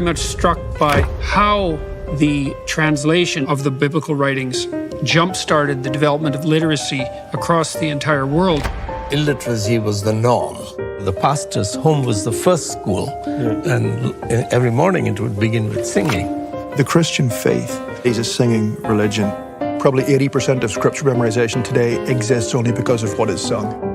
I'm much struck by how the translation of the biblical writings jump-started the development of literacy across the entire world. Illiteracy was the norm. The pastor's home was the first school, and every morning it would begin with singing. The Christian faith is a singing religion. Probably 80% of scripture memorization today exists only because of what is sung.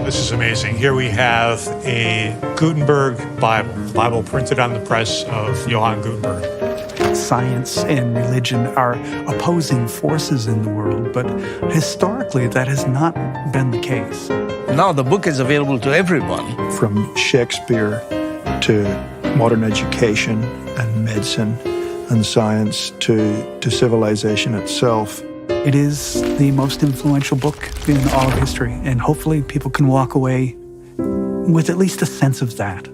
This is amazing. Here we have a Gutenberg Bible printed on the press of Johann Gutenberg. Science and religion are opposing forces in the world, but historically that has not been the case. Now the book is available to everyone. From Shakespeare to modern education and medicine and science to civilization itself. It is the most influential book in all of history, and hopefully people can walk away with at least a sense of that.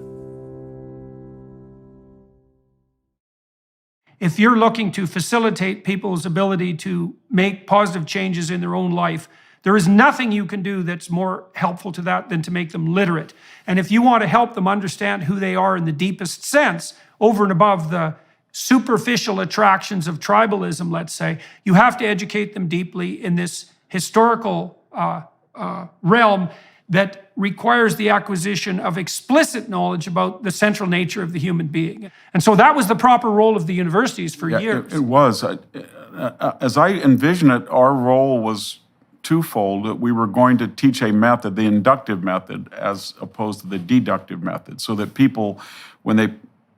If you're looking to facilitate people's ability to make positive changes in their own life, there is nothing you can do that's more helpful to that than to make them literate. And if you want to help them understand who they are in the deepest sense, over and above the superficial attractions of tribalism, let's say, you have to educate them deeply in this historical realm that requires the acquisition of explicit knowledge about the central nature of the human being. And so that was the proper role of the universities for years. It was. As I envision it, our role was twofold. That we were going to teach a method, the inductive method, as opposed to the deductive method, so that people, when they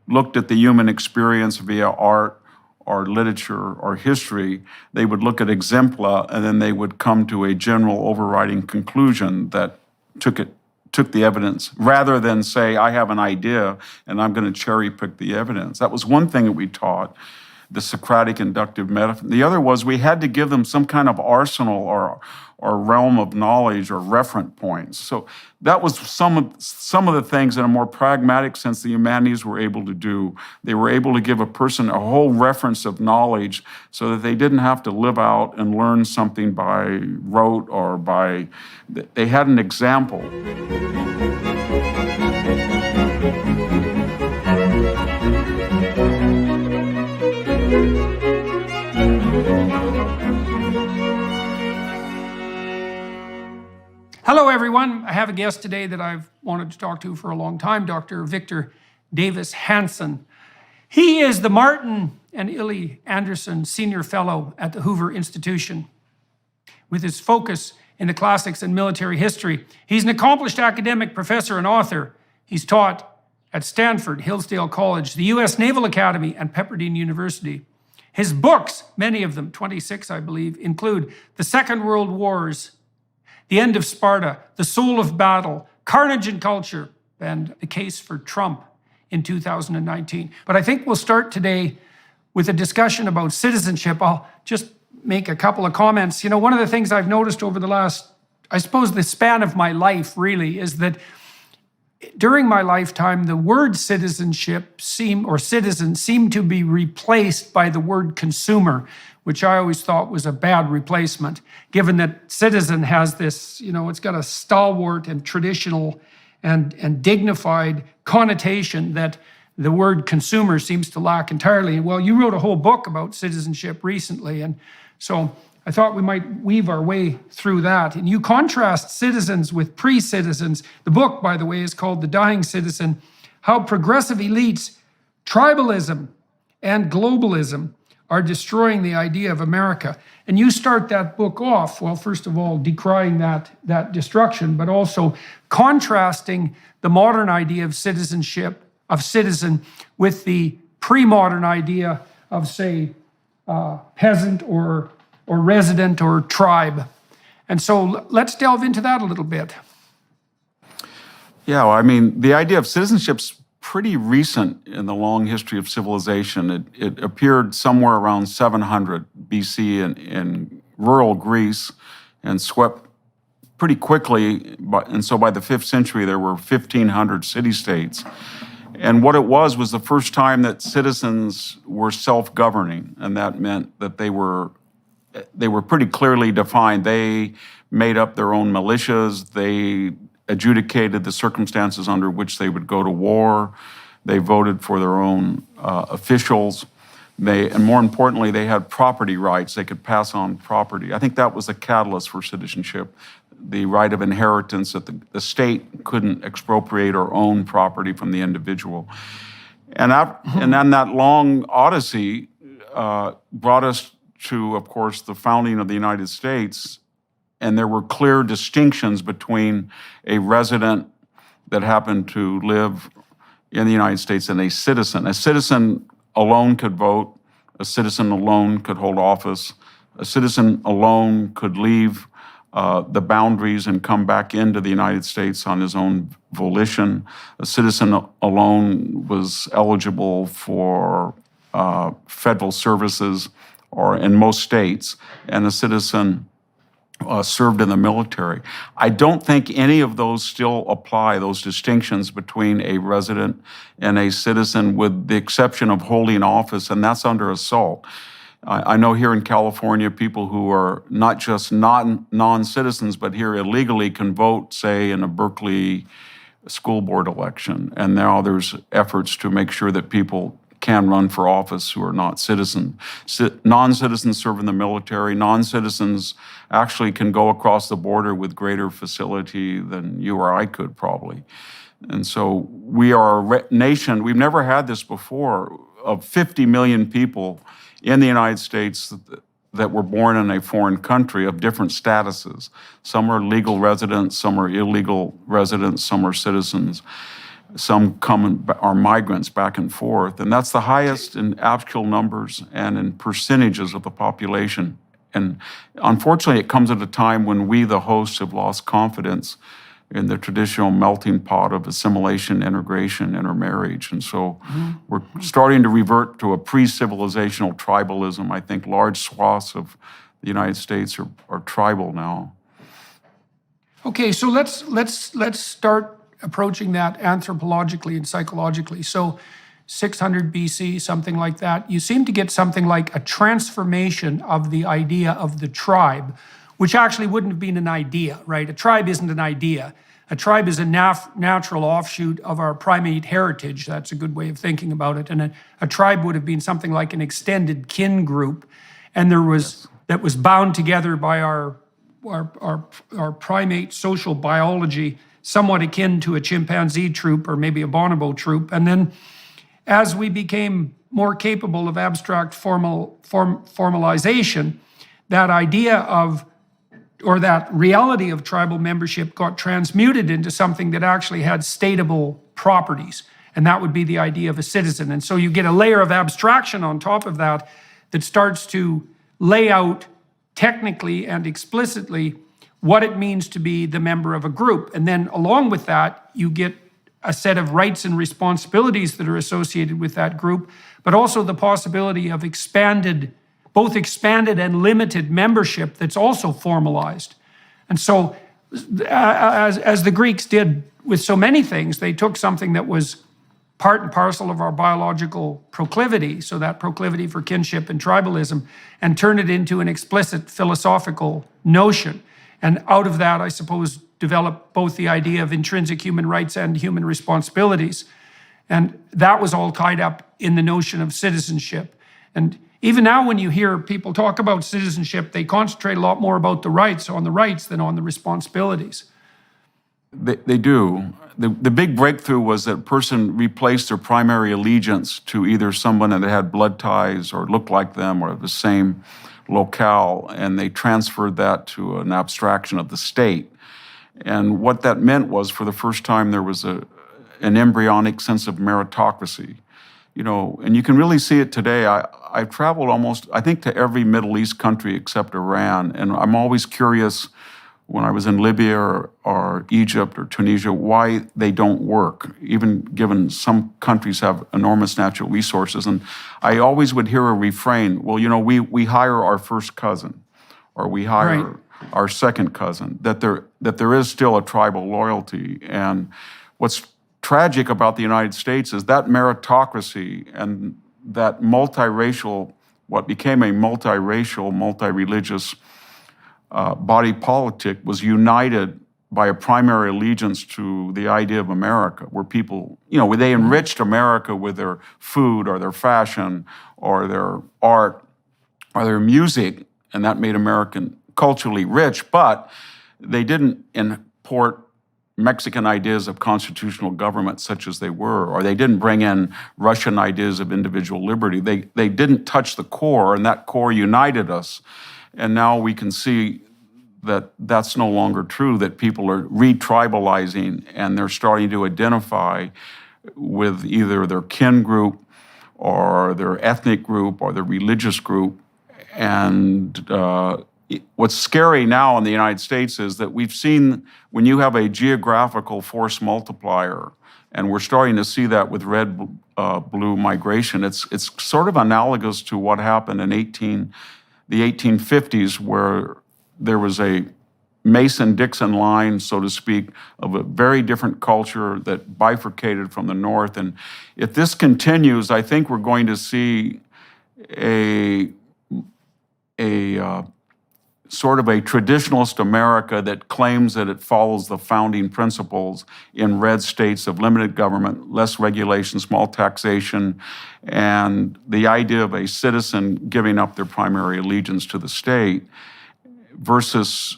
looked at the human experience via art or literature or history, they would look at exempla and then they would come to a general overriding conclusion that took the evidence, rather than say, I have an idea and I'm going to cherry pick the evidence. That was one thing that we taught, the Socratic inductive method. The other was we had to give them some kind of arsenal or realm of knowledge or referent points. So that was some of the things in a more pragmatic sense the humanities were able to do. They were able to give a person a whole reference of knowledge so that they didn't have to live out and learn something by rote or by, they had an example. Hello, everyone. I have a guest today that I've wanted to talk to for a long time, Dr. Victor Davis Hanson. He is the Martin and Illie Anderson Senior Fellow at the Hoover Institution. With his focus in the classics and military history, he's an accomplished academic professor and author. He's taught at Stanford, Hillsdale College, the US Naval Academy, and Pepperdine University. His books, many of them, 26 I believe, include The Second World Wars, The End of Sparta, The Soul of Battle, Carnage and Culture, and The Case for Trump in 2019. But I think we'll start today with a discussion about citizenship. I'll just make a couple of comments. You know, one of the things I've noticed over the last, I suppose the span of my life really, is that during my lifetime, the word citizenship citizen seemed to be replaced by the word consumer, which I always thought was a bad replacement, given that citizen has this, you know, it's got a stalwart and traditional and dignified connotation that the word consumer seems to lack entirely. Well, you wrote a whole book about citizenship recently, and so I thought we might weave our way through that. And you contrast citizens with pre-citizens. The book, by the way, is called The Dying Citizen: How Progressive Elites, Tribalism, and Globalism are Destroying the Idea of America. And you start that book off, well, first of all, decrying that destruction, but also contrasting the modern idea of citizenship, of citizen, with the pre-modern idea of, say, peasant or resident or tribe. And so let's delve into that a little bit. Yeah, well, I mean, the idea of citizenship's pretty recent in the long history of civilization. It appeared somewhere around 700 BC in rural Greece and swept pretty quickly. And so by the 5th century, there were 1,500 city-states. And what it was the first time that citizens were self-governing, and that meant that they were pretty clearly defined. They made up their own militias. They adjudicated the circumstances under which they would go to war. They voted for their own officials. And more importantly, they had property rights. They could pass on property. I think that was a catalyst for citizenship, the right of inheritance, that the state couldn't expropriate or own property from the individual. And then that long odyssey brought us to, of course, the founding of the United States. And there were clear distinctions between a resident that happened to live in the United States and a citizen. A citizen alone could vote. A citizen alone could hold office. A citizen alone could leave the boundaries and come back into the United States on his own volition. A citizen alone was eligible for federal services, or in most states, and a citizen served in the military. I don't think any of those still apply, those distinctions between a resident and a citizen, with the exception of holding office, and that's under assault. I know here in California, people who are not just non-citizens, but here illegally can vote, say, in a Berkeley school board election. And now there's efforts to make sure that people can run for office who are not citizens. Non-citizens serve in the military. Non-citizens actually can go across the border with greater facility than you or I could probably. And so we are a nation, we've never had this before, of 50 million people in the United States that were born in a foreign country of different statuses. Some are legal residents, some are illegal residents, some are citizens. Some are migrants back and forth, and that's the highest in actual numbers and in percentages of the population. And unfortunately, it comes at a time when we, the hosts, have lost confidence in the traditional melting pot of assimilation, integration, intermarriage. And so we're starting to revert to a pre-civilizational tribalism. I think large swaths of the United States are tribal now. Okay, so let's start approaching that anthropologically and psychologically. So 600 BC, something like that, you seem to get something like a transformation of the idea of the tribe, which actually wouldn't have been an idea, right? A tribe isn't an idea. A tribe is a natural offshoot of our primate heritage. That's a good way of thinking about it. And a tribe would have been something like an extended kin group, and that was bound together by our primate social biology, somewhat akin to a chimpanzee troop or maybe a bonobo troop. And then as we became more capable of abstract formalization, that idea of, or that reality of tribal membership got transmuted into something that actually had statable properties. And that would be the idea of a citizen. And so you get a layer of abstraction on top of that that starts to lay out technically and explicitly what it means to be the member of a group. And then along with that, you get a set of rights and responsibilities that are associated with that group, but also the possibility of both expanded and limited membership that's also formalized. And so as the Greeks did with so many things, they took something that was part and parcel of our biological proclivity, so that proclivity for kinship and tribalism, and turned it into an explicit philosophical notion. And out of that, I suppose, developed both the idea of intrinsic human rights and human responsibilities. And that was all tied up in the notion of citizenship. And even now, when you hear people talk about citizenship, they concentrate a lot more about the rights than on the responsibilities. They do. The big breakthrough was that a person replaced their primary allegiance to either someone that had blood ties or looked like them or the same locale, and they transferred that to an abstraction of the state. And what that meant was, for the first time, there was an embryonic sense of meritocracy. You know, and you can really see it today. I've traveled almost, I think, to every Middle East country except Iran, and I'm always curious when I was in Libya or Egypt or Tunisia, why they don't work, even given some countries have enormous natural resources. And I always would hear a refrain, well, you know, we hire our first cousin, or we hire our second cousin, that there is still a tribal loyalty. And what's tragic about the United States is that meritocracy and that multiracial, what became a multiracial, multi-religious body politic was united by a primary allegiance to the idea of America, where people, where they enriched America with their food or their fashion or their art or their music, and that made American culturally rich, but they didn't import Mexican ideas of constitutional government such as they were, or they didn't bring in Russian ideas of individual liberty. They didn't touch the core, and that core united us. And now we can see that that's no longer true, that people are re-tribalizing and they're starting to identify with either their kin group or their ethnic group or their religious group. And what's scary now in the United States is that we've seen when you have a geographical force multiplier, and we're starting to see that with red-blue migration, it's sort of analogous to what happened in the 1850s, where there was a Mason-Dixon line, so to speak, of a very different culture that bifurcated from the North. And if this continues, I think we're going to see a sort of a traditionalist America that claims that it follows the founding principles in red states of limited government, less regulation, small taxation, and the idea of a citizen giving up their primary allegiance to the state, versus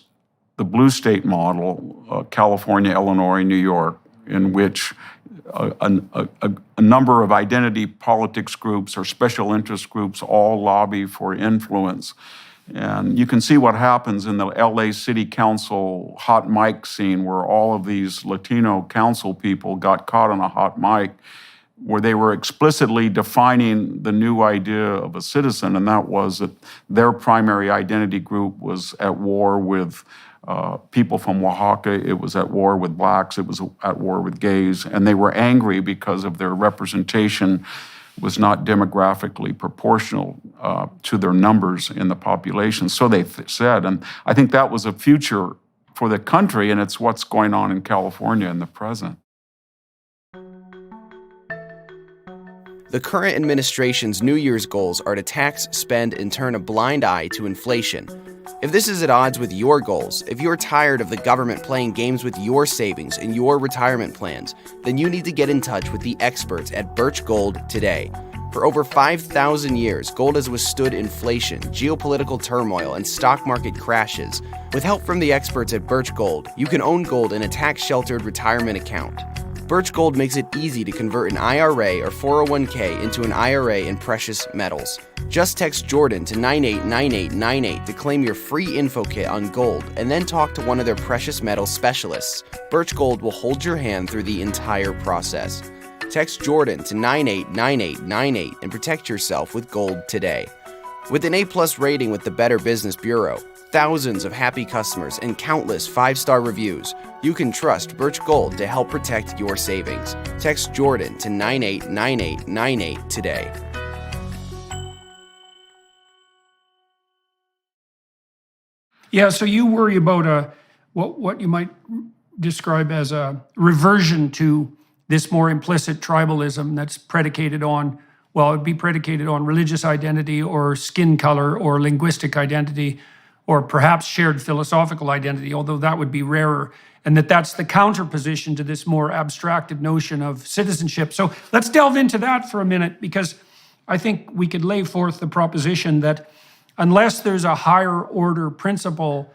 the blue state model, California, Illinois, New York, in which a number of identity politics groups or special interest groups all lobby for influence. And you can see what happens in the LA City Council hot mic scene, where all of these Latino council people got caught on a hot mic, where they were explicitly defining the new idea of a citizen, and that was that their primary identity group was at war with people from Oaxaca, it was at war with blacks, it was at war with gays, and they were angry because of their representation was not demographically proportional to their numbers in the population. So they said, and I think that was a future for the country, and it's what's going on in California in the present. The current administration's New Year's goals are to tax, spend, and turn a blind eye to inflation. If this is at odds with your goals, if you're tired of the government playing games with your savings and your retirement plans, then you need to get in touch with the experts at Birch Gold today. For over 5,000 years, gold has withstood inflation, geopolitical turmoil, and stock market crashes. With help from the experts at Birch Gold, you can own gold in a tax-sheltered retirement account. Birch Gold makes it easy to convert an IRA or 401k into an IRA in precious metals. Just text Jordan to 989898 to claim your free info kit on gold, and then talk to one of their precious metal specialists. Birch Gold will hold your hand through the entire process. Text Jordan to 989898 and protect yourself with gold today. With an A+ rating with the Better Business Bureau, thousands of happy customers, and countless 5-star reviews, you can trust Birch Gold to help protect your savings. Text Jordan to 989898 today. Yeah, so you worry about what you might describe as a reversion to this more implicit tribalism that's predicated on, well, it'd be predicated on religious identity or skin color or linguistic identity, or perhaps shared philosophical identity, although that would be rarer, and that's the counterposition to this more abstracted notion of citizenship. So let's delve into that for a minute, because I think we could lay forth the proposition that unless there's a higher order principle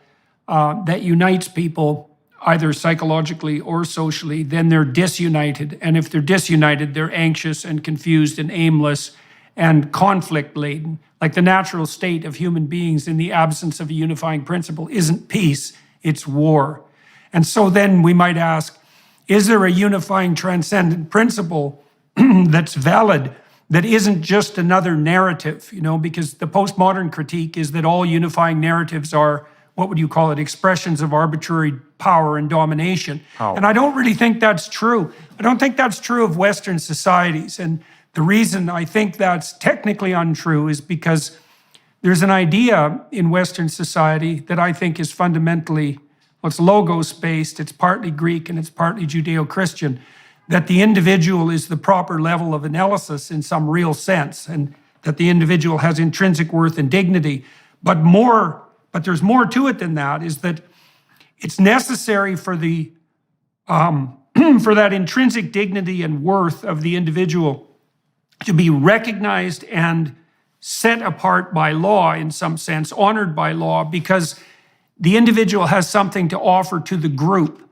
that unites people, either psychologically or socially, then they're disunited. And if they're disunited, they're anxious and confused and aimless and conflict-laden. Like the natural state of human beings in the absence of a unifying principle isn't peace, it's war. And so then we might ask, is there a unifying transcendent principle that's valid, that isn't just another narrative? Because the postmodern critique is that all unifying narratives are, what would you call it, expressions of arbitrary power and domination. And I don't really think that's true. I don't think that's true of Western societies. And the reason I think that's technically untrue is because there's an idea in Western society that I think is fundamentally, well, it's logos-based, it's partly Greek and it's partly Judeo-Christian, that the individual is the proper level of analysis in some real sense, and that the individual has intrinsic worth and dignity. But there's more to it than that, is that it's necessary for the for that intrinsic dignity and worth of the individual to be recognized and set apart by law in some sense, honored by law, because the individual has something to offer to the group.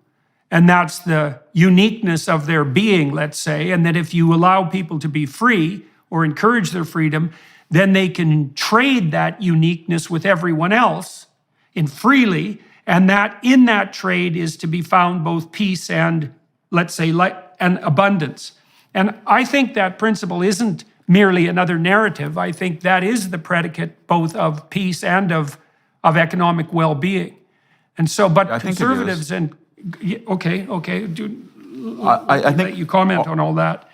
And that's the uniqueness of their being, let's say, and that if you allow people to be free or encourage their freedom, then they can trade that uniqueness with everyone else in freely, and that in that trade is to be found both peace and, let's say, and abundance. And I think that principle isn't merely another narrative. I think that is the predicate both of peace and of economic well-being. And so, but conservatives and okay, I think you comment on all that.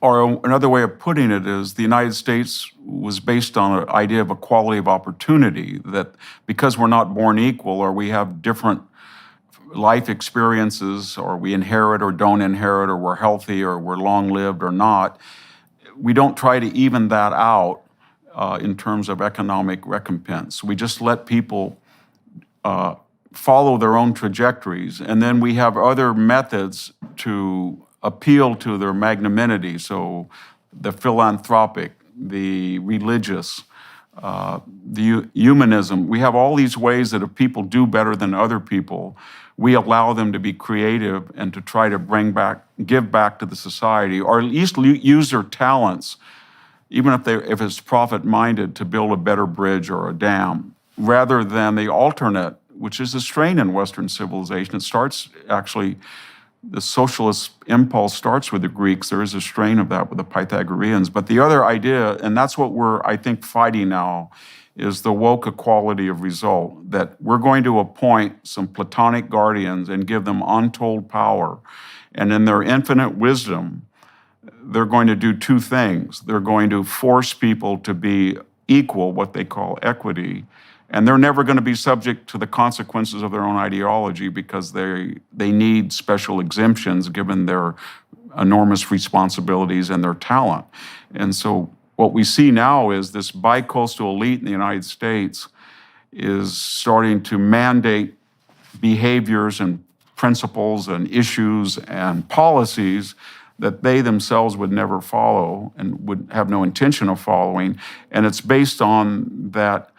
Or another way of putting it is the United States was based on an idea of equality of opportunity, that because we're not born equal, or we have different life experiences, or we inherit or don't inherit, or we're healthy or we're long-lived or not, we don't try to even that out in terms of economic recompense. We just let people follow their own trajectories, and then we have other methods to appeal to their magnanimity. So the philanthropic, the religious, the humanism. We have all these ways that if people do better than other people, we allow them to be creative and to try to give back to the society, or at least use their talents, even if it's profit-minded, to build a better bridge or a dam, rather than the alternate, which is a strain in Western civilization. It starts actually, the socialist impulse starts with the Greeks. There is a strain of that with the Pythagoreans. But the other idea, and that's what we're, I think, fighting now, is the woke equality of result, that we're going to appoint some Platonic guardians and give them untold power. And in their infinite wisdom, they're going to do two things. They're going to force people to be equal, what they call equity, and they're never going to be subject to the consequences of their own ideology, because they need special exemptions given their enormous responsibilities and their talent. And so what we see now is this bi-coastal elite in the United States is starting to mandate behaviors and principles and issues and policies that they themselves would never follow and would have no intention of following. And it's based on that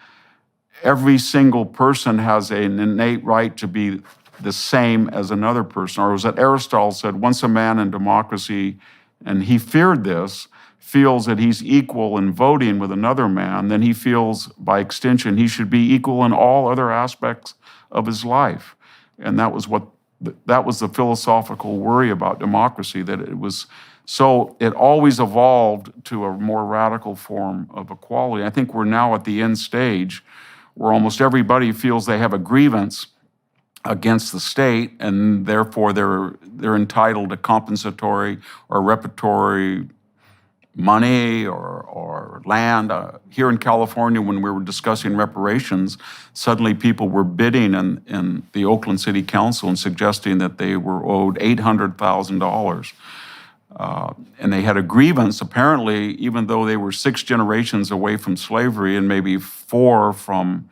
every single person has an innate right to be the same as another person. Or it was that Aristotle said, once a man in democracy, and he feared this, feels that he's equal in voting with another man, then he feels, by extension, he should be equal in all other aspects of his life. And that was the philosophical worry about democracy, that it always evolved to a more radical form of equality. I think we're now at the end stage where almost everybody feels they have a grievance against the state, and therefore they're entitled to compensatory or reparatory money or land. Here in California, when we were discussing reparations, suddenly people were bidding in the Oakland City Council and suggesting that they were owed $800,000. And they had a grievance, apparently, even though they were 6 generations away from slavery and maybe 4 from,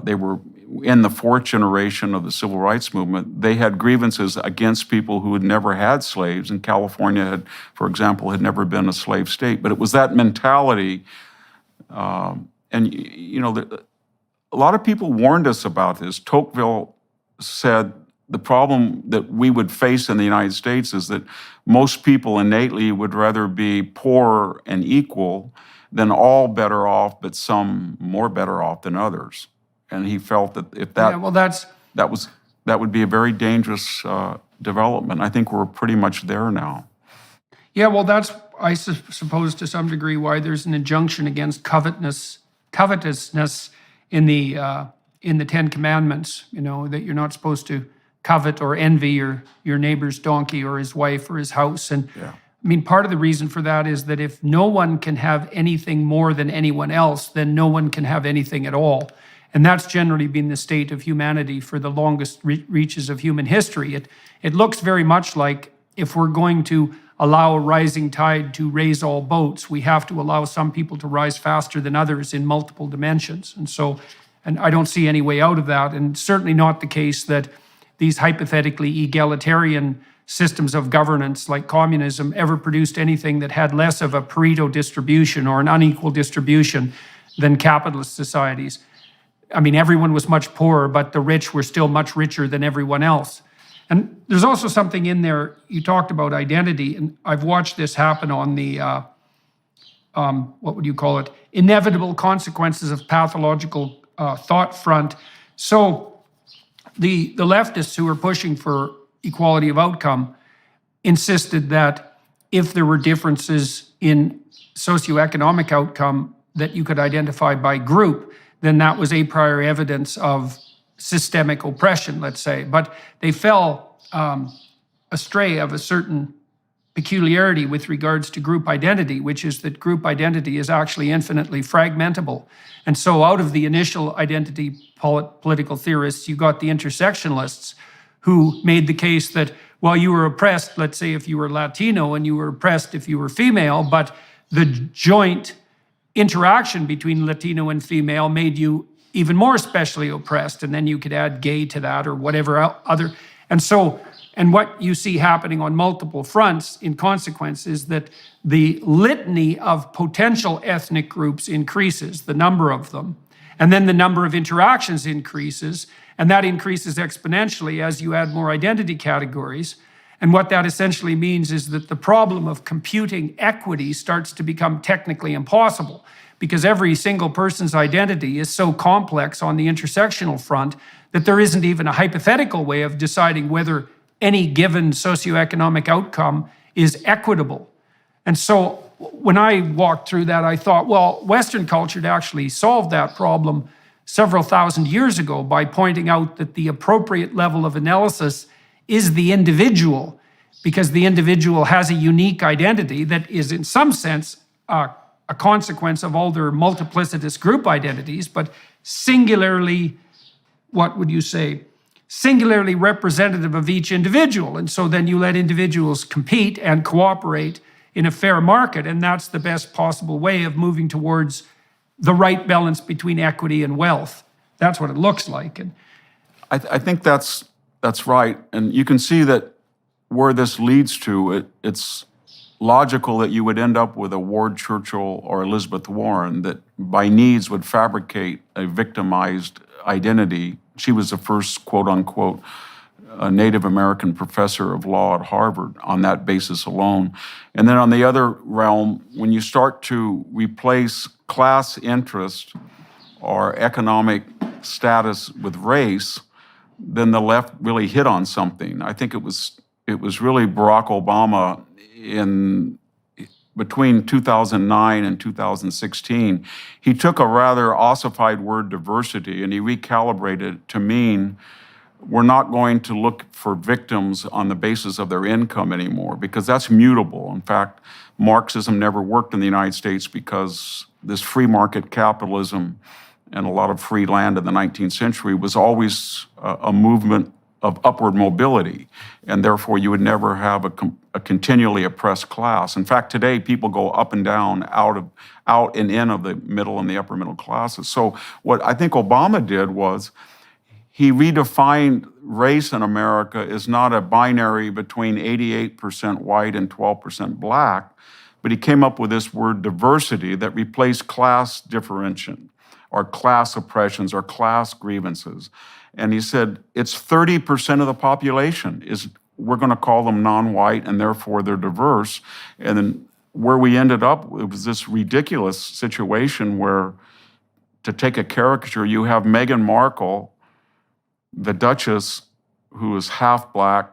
they were in the 4th generation of the civil rights movement. They had grievances against people who had never had slaves, and California for example, had never been a slave state. But it was that mentality, and a lot of people warned us about this. Tocqueville said, the problem that we would face in the United States is that most people innately would rather be poor and equal than all better off, but some more better off than others. And he felt that if that would be a very dangerous development. I think we're pretty much there now. Yeah, well, that's, I suppose, to some degree, why there's an injunction against covetousness in the 10 Commandments. That you're not supposed to covet or envy your neighbor's donkey or his wife or his house. And yeah. I mean, part of the reason for that is that if no one can have anything more than anyone else, then no one can have anything at all. And that's generally been the state of humanity for the longest reaches of human history. It looks very much like, if we're going to allow a rising tide to raise all boats, we have to allow some people to rise faster than others in multiple dimensions. And so And I don't see any way out of that, and certainly not the case that these hypothetically egalitarian systems of governance like communism ever produced anything that had less of a Pareto distribution or an unequal distribution than capitalist societies. I mean, everyone was much poorer, but the rich were still much richer than everyone else. And there's also something in there, you talked about identity, and I've watched this happen on the, what would you call it, inevitable consequences of pathological thought front. So the leftists who are pushing for equality of outcome insisted that if there were differences in socioeconomic outcome that you could identify by group, then that was a priori evidence of systemic oppression, let's say. But they fell astray of a certain peculiarity with regards to group identity, which is that group identity is actually infinitely fragmentable. And so out of the initial identity political theorists, you got the intersectionalists who made the case that, well, you were oppressed, let's say if you were Latino, and you were oppressed if you were female, but the joint interaction between Latino and female made you even more especially oppressed, and then you could add gay to that or whatever other. And what you see happening on multiple fronts in consequence is that the litany of potential ethnic groups increases, the number of them, and then the number of interactions increases, and that increases exponentially as you add more identity categories. And what that essentially means is that the problem of computing equity starts to become technically impossible, because every single person's identity is so complex on the intersectional front that there isn't even a hypothetical way of deciding whether any given socioeconomic outcome is equitable. And so when I walked through that, I thought, well, Western culture had actually solved that problem several thousand years ago by pointing out that the appropriate level of analysis is the individual, because the individual has a unique identity that is in some sense a consequence of all their multiplicitous group identities, but singularly, what would you say, singularly representative of each individual. And so then you let individuals compete and cooperate in a fair market, and that's the best possible way of moving towards the right balance between equity and wealth. That's what it looks like. And I think that's right. And you can see that where this leads to, it's logical that you would end up with a Ward Churchill or Elizabeth Warren that by needs would fabricate a victimized identity. She was the first, quote unquote, Native American professor of law at Harvard on that basis alone. And then on the other realm, when you start to replace class interest or economic status with race, then the left really hit on something. I think it was really Barack Obama in between 2009 and 2016. He took a rather ossified word diversity and he recalibrated it to mean we're not going to look for victims on the basis of their income anymore, because that's mutable. In fact, Marxism never worked in the United States because this free market capitalism and a lot of free land in the 19th century was always a movement of upward mobility, and therefore you would never have a continually oppressed class. In fact, today people go up and down, out and in of the middle and the upper middle classes. So what I think Obama did was he redefined race in America as not a binary between 88% white and 12% black, but he came up with this word diversity that replaced class differentiation or class oppressions or class grievances. And he said, it's 30% of the population we're going to call them non-white and therefore they're diverse. And then where we ended up, it was this ridiculous situation where, to take a caricature, you have Meghan Markle, the Duchess, who is half black,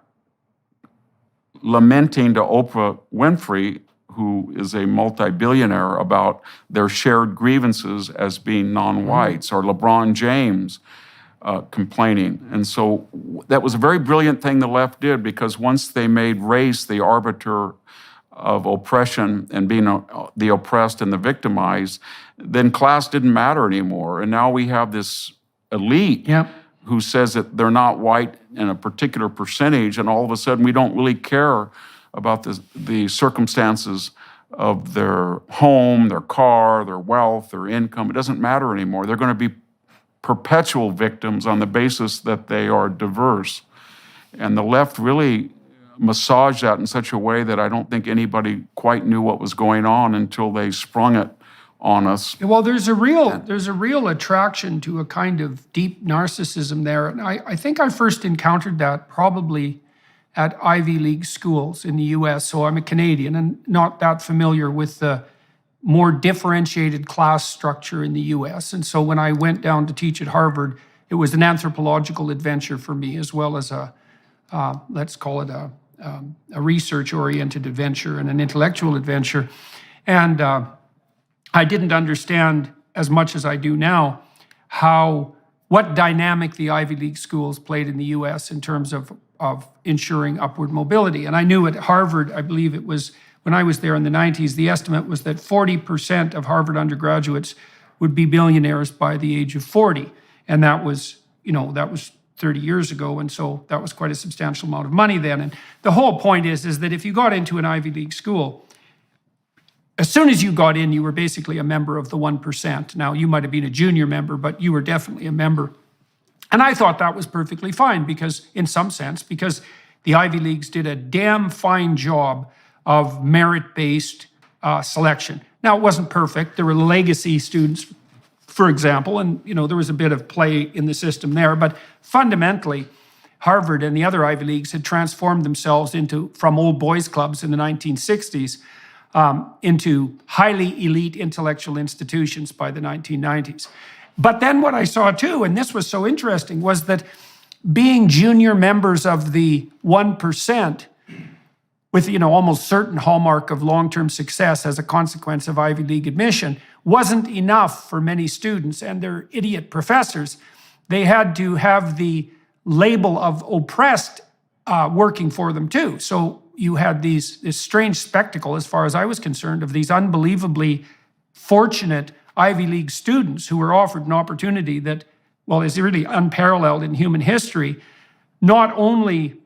lamenting to Oprah Winfrey, who is a multi-billionaire, about their shared grievances as being non-whites, or LeBron James complaining. And so that was a very brilliant thing the left did, because once they made race the arbiter of oppression and being the oppressed and the victimized, then class didn't matter anymore. And now we have this elite who says that they're not white in a particular percentage, and all of a sudden we don't really care about the circumstances of their home, their car, their wealth, their income. It doesn't matter anymore. They're going to be perpetual victims on the basis that they are diverse. And the left really massaged that in such a way that I don't think anybody quite knew what was going on until they sprung it on us. Well, there's a real attraction to a kind of deep narcissism there. And I think I first encountered that probably at Ivy League schools in the US. So I'm a Canadian and not that familiar with the more differentiated class structure in the US. And so when I went down to teach at Harvard, it was an anthropological adventure for me, as well as let's call it a research-oriented adventure and an intellectual adventure. And I didn't understand as much as I do now what dynamic the Ivy League schools played in the US in terms of ensuring upward mobility. And I knew at Harvard, I believe it was when I was there in the 90s, the estimate was that 40% of Harvard undergraduates would be billionaires by the age of 40. And that was 30 years ago, and so that was quite a substantial amount of money then. And the whole point is that if you got into an Ivy League school, as soon as you got in, you were basically a member of the 1%. Now, you might have been a junior member, but you were definitely a member. And I thought that was perfectly fine because the Ivy Leagues did a damn fine job of merit-based selection. Now, it wasn't perfect. There were legacy students, for example, and there was a bit of play in the system there, but fundamentally, Harvard and the other Ivy Leagues had transformed themselves from old boys clubs in the 1960s into highly elite intellectual institutions by the 1990s. But then what I saw too, and this was so interesting, was that being junior members of the 1%, with almost certain hallmark of long-term success as a consequence of Ivy League admission, wasn't enough for many students and their idiot professors. They had to have the label of oppressed working for them too. So you had this strange spectacle, as far as I was concerned, of these unbelievably fortunate Ivy League students who were offered an opportunity that, is really unparalleled in human history, not only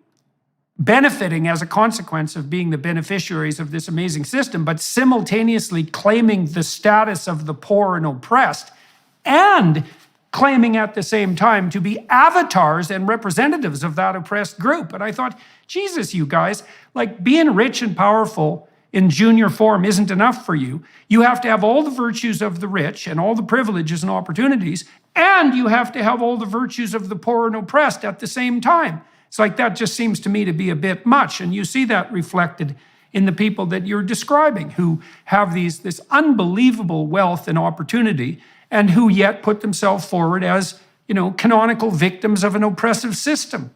benefiting as a consequence of being the beneficiaries of this amazing system, but simultaneously claiming the status of the poor and oppressed, and claiming at the same time to be avatars and representatives of that oppressed group. And I thought, Jesus, you guys, being rich and powerful in junior form isn't enough for you. You have to have all the virtues of the rich and all the privileges and opportunities, and you have to have all the virtues of the poor and oppressed at the same time. It's that just seems to me to be a bit much. And you see that reflected in the people that you're describing, who have this unbelievable wealth and opportunity, and who yet put themselves forward as, canonical victims of an oppressive system.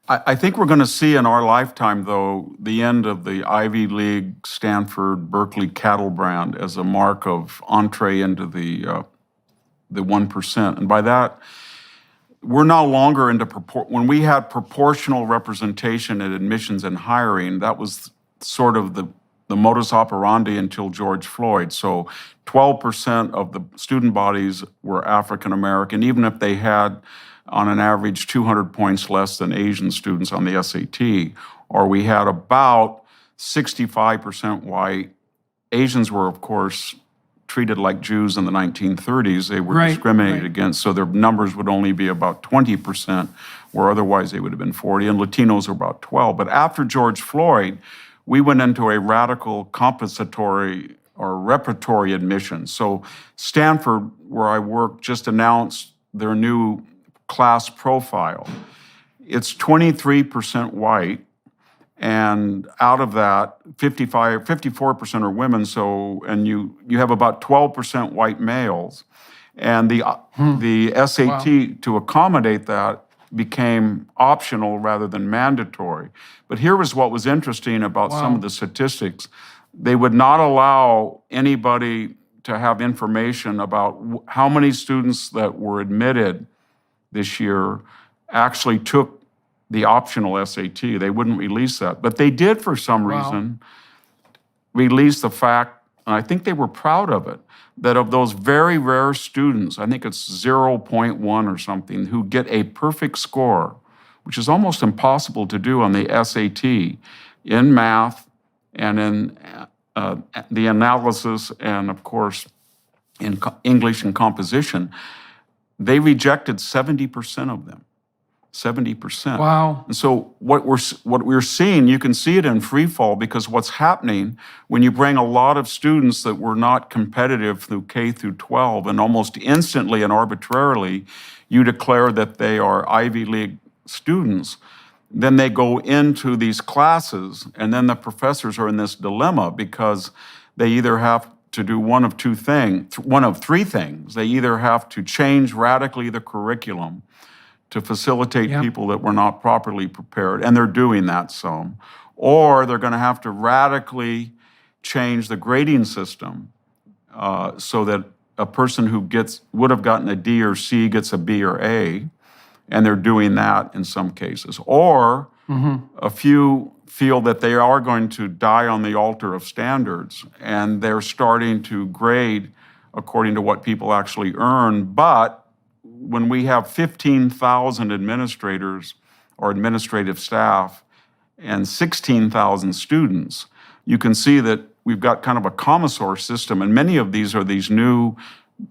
I think we're going to see in our lifetime, though, the end of the Ivy League, Stanford, Berkeley cattle brand as a mark of entree into the 1%. And by that, we're no longer into when we had proportional representation at admissions and hiring, that was sort of the modus operandi until George Floyd. So 12% of the student bodies were African American, even if they had, on an average, 200 points less than Asian students on the SAT, or we had about 65% white. Asians were, of course, treated like Jews in the 1930s. They were discriminated against, so their numbers would only be about 20%, where otherwise they would have been 40, and Latinos were about 12. But after George Floyd, we went into a radical compensatory or repertory admission. So Stanford, where I work, just announced their new class profile. It's 23% white, and out of that, 54% are women. So, and you have about 12% white males, and the SAT to accommodate that became optional rather than mandatory. But here was what was interesting about some of the statistics: they would not allow anybody to have information about how many students that were admitted this year actually took the optional SAT. They wouldn't release that. But they did, for some reason, release the fact, and I think they were proud of it, that of those very rare students, I think it's 0.1 or something, who get a perfect score, which is almost impossible to do on the SAT, in math and in the analysis and, of course, in English and composition. they rejected 70% of them. 70%. Wow. And so what we're seeing, you can see it in free fall, because what's happening when you bring a lot of students that were not competitive through K through 12, and almost instantly and arbitrarily you declare that they are Ivy League students, then they go into these classes, and then the professors are in this dilemma because they either have to do one of three things. They either have to change radically the curriculum to facilitate people that were not properly prepared, and they're doing that some, or they're going to have to radically change the grading system so that a person who would have gotten a D or C gets a B or A, and they're doing that in some cases. Or a few feel that they are going to die on the altar of standards, and they're starting to grade according to what people actually earn. But when we have 15,000 administrators or administrative staff and 16,000 students, you can see that we've got kind of a commissar system, and many of these are these new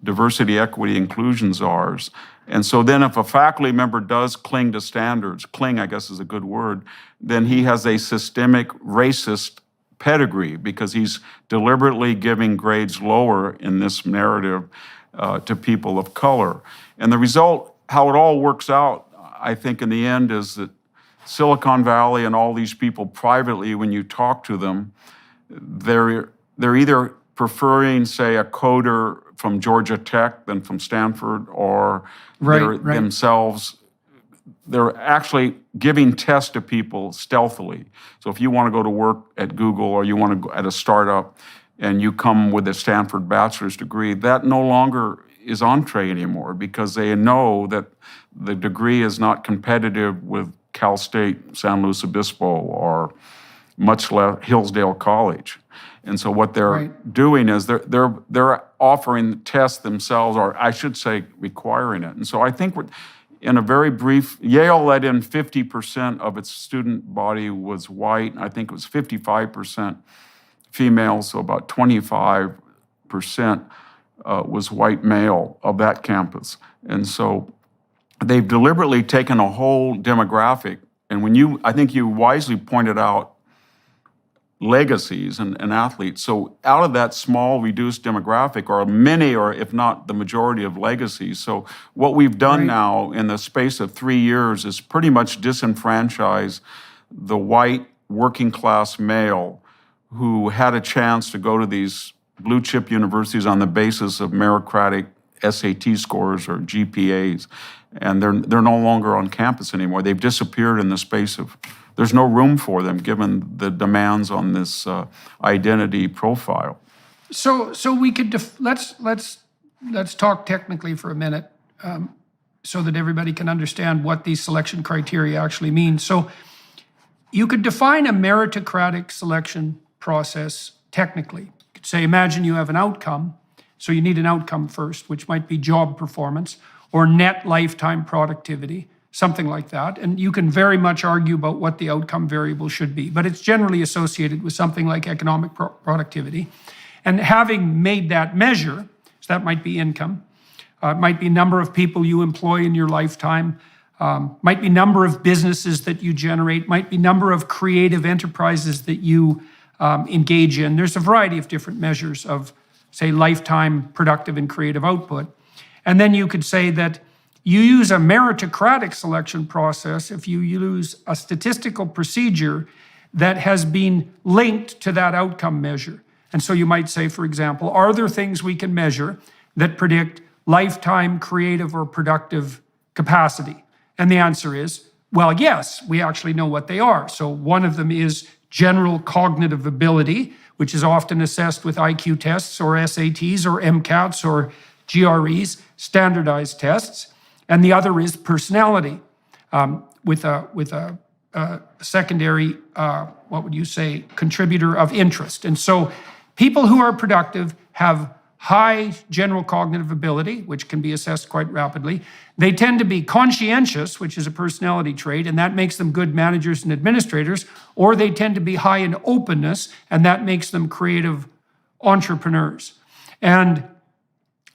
diversity, equity, inclusion czars. And so then if a faculty member does cling to standards, cling, I guess is a good word, then he has a systemic racist pedigree because he's deliberately giving grades lower in this narrative to people of color. And the result, how it all works out, I think in the end, is that Silicon Valley and all these people privately, when you talk to them, they're either preferring, say, a coder from Georgia Tech than from Stanford, or themselves, they're actually giving tests to people stealthily. So if you want to go to work at Google or you want to go at a startup and you come with a Stanford bachelor's degree, that no longer is entree anymore because they know that the degree is not competitive with Cal State, San Luis Obispo, or much less Hillsdale College. And so what they're doing is they're offering tests themselves, or I should say requiring it. And so I think we're in a very brief, Yale let in 50% of its student body was white. I think it was 55% female, so about 25% was white male of that campus. And so they've deliberately taken a whole demographic, and I think you wisely pointed out legacies and athletes. So out of that small reduced demographic are many, or if not the majority of legacies. So what we've done now in the space of 3 years is pretty much disenfranchise the white working class male who had a chance to go to these blue chip universities on the basis of meritocratic SAT scores or GPAs. And they're no longer on campus anymore. They've disappeared in the space of, there's no room for them given the demands on this identity profile. So we could let's talk technically for a minute, so that everybody can understand what these selection criteria actually mean. So you could define a meritocratic selection process technically. You could say, imagine you have an outcome, so you need an outcome first, which might be job performance or net lifetime productivity, something like that. And you can very much argue about what the outcome variable should be, but it's generally associated with something like economic productivity. And having made that measure, so that might be income, it might be number of people you employ in your lifetime, might be number of businesses that you generate, might be number of creative enterprises that you engage in. There's a variety of different measures of, say, lifetime productive and creative output. And then you could say that you use a meritocratic selection process if you use a statistical procedure that has been linked to that outcome measure. And so you might say, for example, are there things we can measure that predict lifetime creative or productive capacity? And the answer is, well, yes, we actually know what they are. So one of them is general cognitive ability, which is often assessed with IQ tests or SATs or MCATs or GREs, standardized tests. And the other is personality, with a secondary, what would you say, contributor of interest. And so people who are productive have high general cognitive ability, which can be assessed quite rapidly. They tend to be conscientious, which is a personality trait, and that makes them good managers and administrators, or they tend to be high in openness, and that makes them creative entrepreneurs. And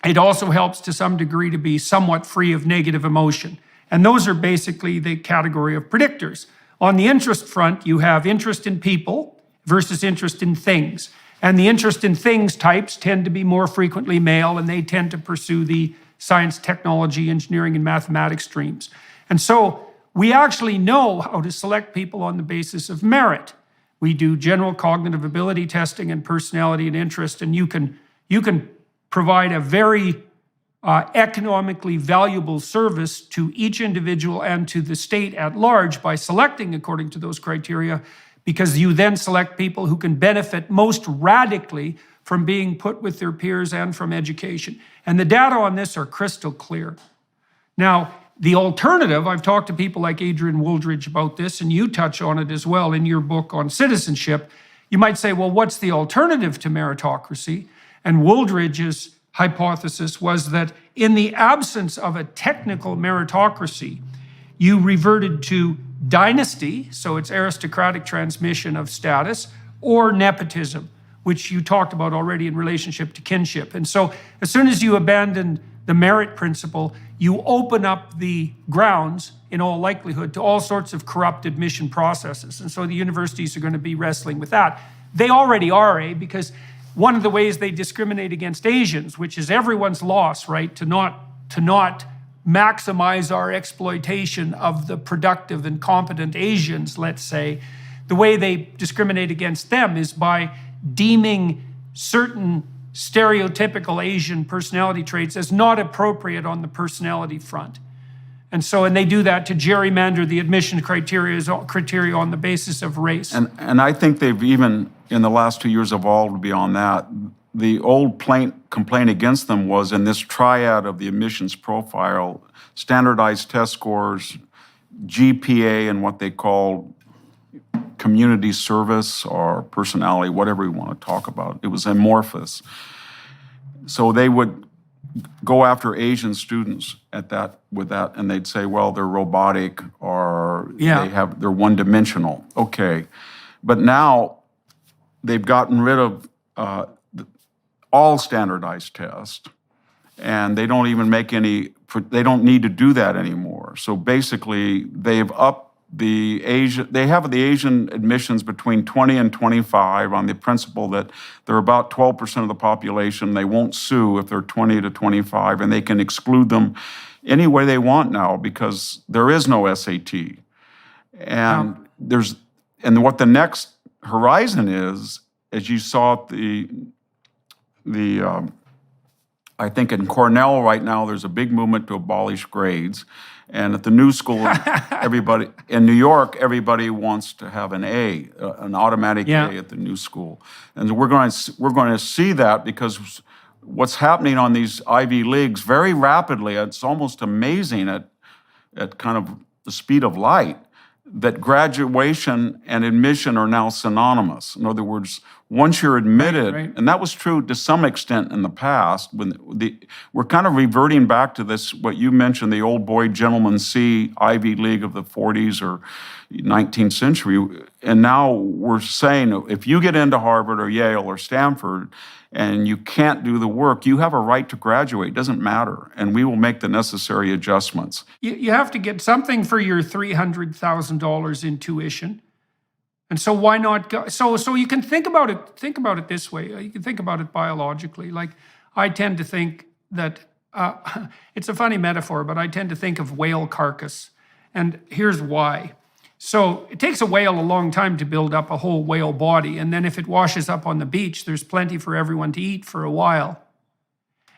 It also helps to some degree to be somewhat free of negative emotion. And those are basically the category of predictors. On the interest front, you have interest in people versus interest in things. And the interest in things types tend to be more frequently male, and they tend to pursue the science, technology, engineering, and mathematics streams. And so we actually know how to select people on the basis of merit. We do general cognitive ability testing and personality and interest, and you can provide a very economically valuable service to each individual and to the state at large by selecting according to those criteria, because you then select people who can benefit most radically from being put with their peers and from education. And the data on this are crystal clear. Now, the alternative, I've talked to people like Adrian Wooldridge about this, and you touch on it as well in your book on citizenship. You might say, well, what's the alternative to meritocracy? And Wooldridge's hypothesis was that in the absence of a technical meritocracy, you reverted to dynasty, so it's aristocratic transmission of status, or nepotism, which you talked about already in relationship to kinship. And so as soon as you abandon the merit principle, you open up the grounds, in all likelihood, to all sorts of corrupt admission processes. And so the universities are going to be wrestling with that. They already are, because one of the ways they discriminate against Asians, which is everyone's loss, right, to not maximize our exploitation of the productive and competent Asians, let's say, the way they discriminate against them is by deeming certain stereotypical Asian personality traits as not appropriate on the personality front. And they do that to gerrymander the admission criteria on the basis of race. And I think they've even, in the last 2 years, evolved beyond that. The old complaint against them was in this triad of the admissions profile, standardized test scores, GPA, and what they call community service or personality, whatever we want to talk about. It was amorphous. So they would go after Asian students with that, and they'd say, well, they're robotic or they're one-dimensional. Okay. But now they've gotten rid of all standardized tests, and they don't even make they don't need to do that anymore. So basically, they've upped they have the Asian admissions between 20 and 25 on the principle that they're about 12% of the population. They won't sue if they're 20 to 25, and they can exclude them any way they want now because there is no SAT. And what the next horizon is, as you saw at I think in Cornell right now, there's a big movement to abolish grades. And at the new school, in New York, everybody wants to have an A, an automatic A at the new school. And we're going to see that because what's happening on these Ivy Leagues very rapidly, it's almost amazing at kind of the speed of light, that graduation and admission are now synonymous. In other words, once you're admitted, and that was true to some extent in the past, we're kind of reverting back to this, what you mentioned, the old boy gentleman C Ivy League of the 40s or 19th century. And now we're saying, if you get into Harvard or Yale or Stanford and you can't do the work, you have a right to graduate. It doesn't matter. And we will make the necessary adjustments. You have to get something for your $300,000 in tuition. And so why not go? So you can think about it this way. You can think about it biologically. Like, I tend to think that, it's a funny metaphor, but I tend to think of whale carcass. And here's why. So it takes a whale a long time to build up a whole whale body. And then if it washes up on the beach, there's plenty for everyone to eat for a while.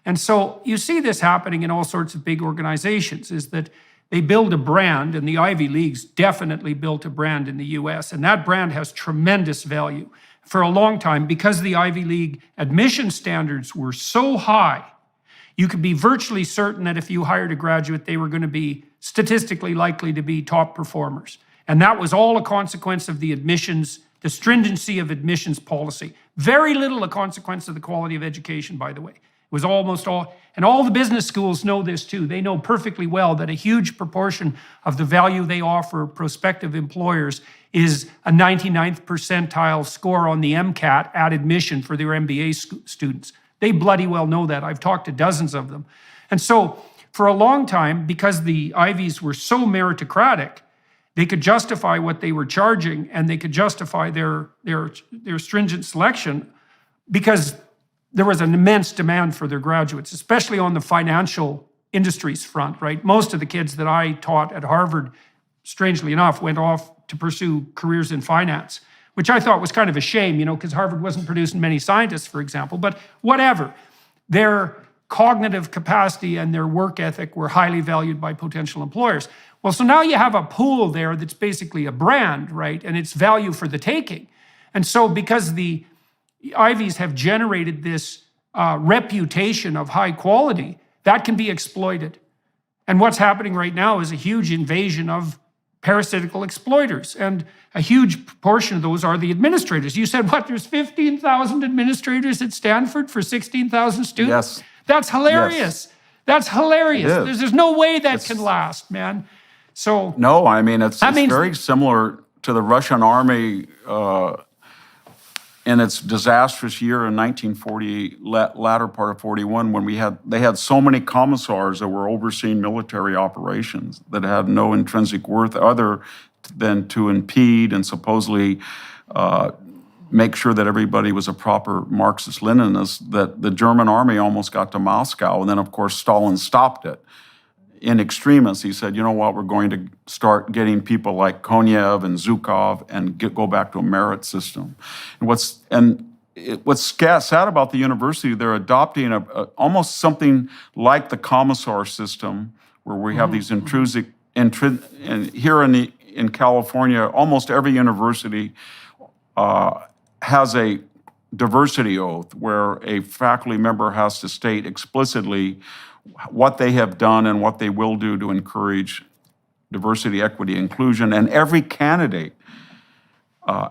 And so you see this happening in all sorts of big organizations, is that they build a brand, and the Ivy Leagues definitely built a brand in the US, and that brand has tremendous value. For a long time, because the Ivy League admission standards were so high, you could be virtually certain that if you hired a graduate, they were going to be statistically likely to be top performers. And that was all a consequence of the admissions, the stringency of admissions policy. Very little a consequence of the quality of education, by the way. It was almost all, and all the business schools know this too. They know perfectly well that a huge proportion of the value they offer prospective employers is a 99th percentile score on the MCAT at admission for their MBA students. They bloody well know that. I've talked to dozens of them. And so for a long time, because the Ivies were so meritocratic, they could justify what they were charging, and they could justify their stringent selection because there was an immense demand for their graduates, especially on the financial industries front, right? Most of the kids that I taught at Harvard, strangely enough, went off to pursue careers in finance, which I thought was kind of a shame, because Harvard wasn't producing many scientists, for example, but whatever. Their cognitive capacity and their work ethic were highly valued by potential employers. Well, so now you have a pool there that's basically a brand, right? And it's value for the taking. And so because the Ivies have generated this reputation of high quality, that can be exploited. And what's happening right now is a huge invasion of parasitical exploiters. And a huge portion of those are the administrators. You said, what, there's 15,000 administrators at Stanford for 16,000 students? Yes. That's hilarious. Yes. That's hilarious. It is. There's no way that can last, man. So No, I mean, it's means- very similar to the Russian army in its disastrous year in 1940, latter part of 41, when they had so many commissars that were overseeing military operations that had no intrinsic worth other than to impede and supposedly make sure that everybody was a proper Marxist-Leninist, that the German army almost got to Moscow. And then, of course, Stalin stopped it. In extremis, he said, you know what, we're going to start getting people like Konev and Zhukov and go back to a merit system. And what's sad about the university, they're adopting almost something like the commissar system, where we have these and here in California, almost every university has a diversity oath where a faculty member has to state explicitly what they have done and what they will do to encourage diversity, equity, inclusion. And every candidate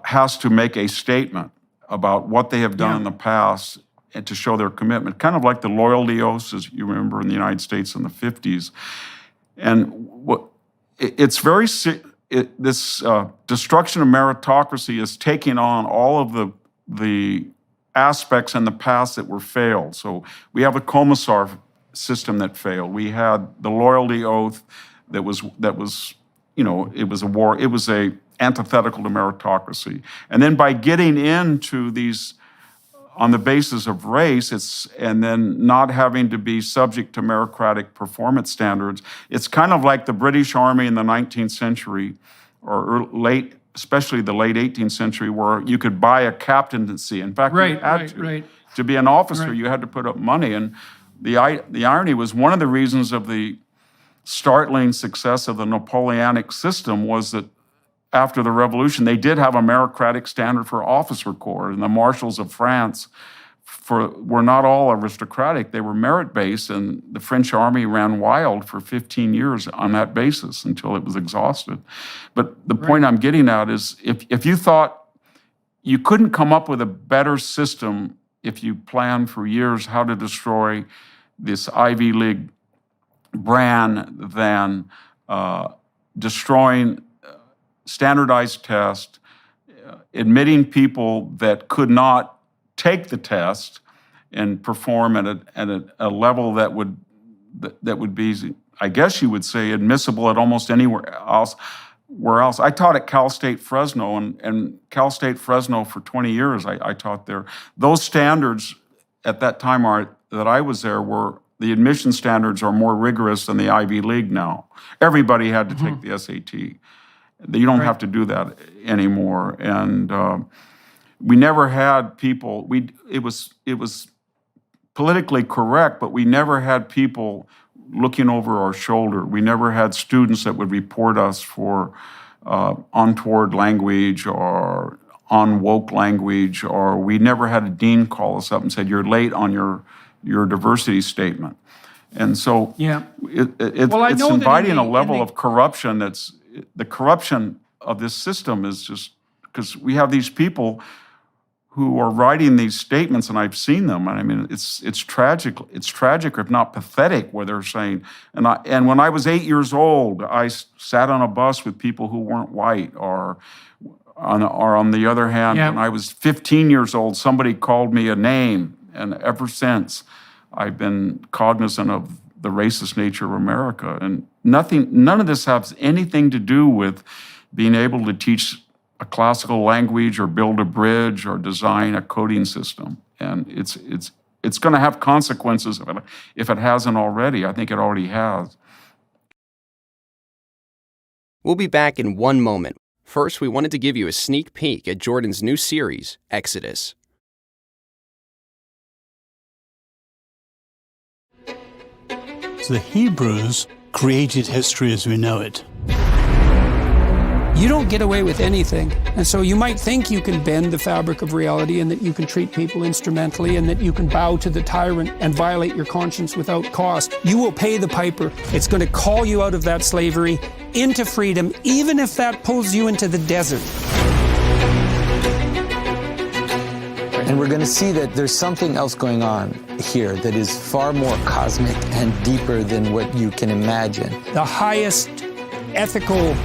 has to make a statement about what they have done in the past and to show their commitment, kind of like the loyalty oaths, as you remember in the United States in the 50s. And it's very, this destruction of meritocracy is taking on all of the aspects in the past that were failed. So we have a commissar system that failed. We had the loyalty oath that was it was a war. It was a antithetical to meritocracy. And then by getting into these on the basis of race, and then not having to be subject to meritocratic performance standards, it's kind of like the British Army in the 19th century, or especially the late 18th century, where you could buy a captaincy. In fact, you had to be an officer, you had to put up money. And the irony was, one of the reasons of the startling success of the Napoleonic system was that after the revolution, they did have a meritocratic standard for officer corps, and the marshals of France were not all aristocratic. They were merit-based, and the French army ran wild for 15 years on that basis until it was exhausted. But the point I'm getting at is, if you thought you couldn't come up with a better system if you planned for years how to destroy this Ivy League brand than destroying standardized tests, admitting people that could not take the test and perform at a level that would be, I guess you would say, admissible at almost anywhere else. I taught at Cal State Fresno, and Cal State Fresno for 20 years I taught there. Those standards at that time that I was there the admission standards are more rigorous than the Ivy League now. Everybody had to take the SAT. You don't have to do that anymore. And we never had people, it was politically correct, but we never had people looking over our shoulder. We never had students that would report us for untoward language or unwoke language, or we never had a dean call us up and said, you're late on your diversity statement. And so it's inviting a level of corruption the corruption of this system is just because we have these people who are writing these statements, and I've seen them. And I mean, it's tragic. It's tragic, if not pathetic, where they're saying. And when I was 8 years old, I sat on a bus with people who weren't white, or on the other hand, when I was 15 years old, somebody called me a name, And ever since, I've been cognizant of the racist nature of America. And none of this has anything to do with being able to teach a classical language or build a bridge or design a coding system. And it's going to have consequences if it hasn't already. I think it already has. We'll be back in one moment. First, we wanted to give you a sneak peek at Jordan's new series, Exodus. The Hebrews created history as we know it. You don't get away with anything. And so you might think you can bend the fabric of reality and that you can treat people instrumentally and that you can bow to the tyrant and violate your conscience without cost. You will pay the piper. It's going to call you out of that slavery into freedom, even if that pulls you into the desert. And we're going to see that there's something else going on here that is far more cosmic and deeper than what you can imagine. The highest ethical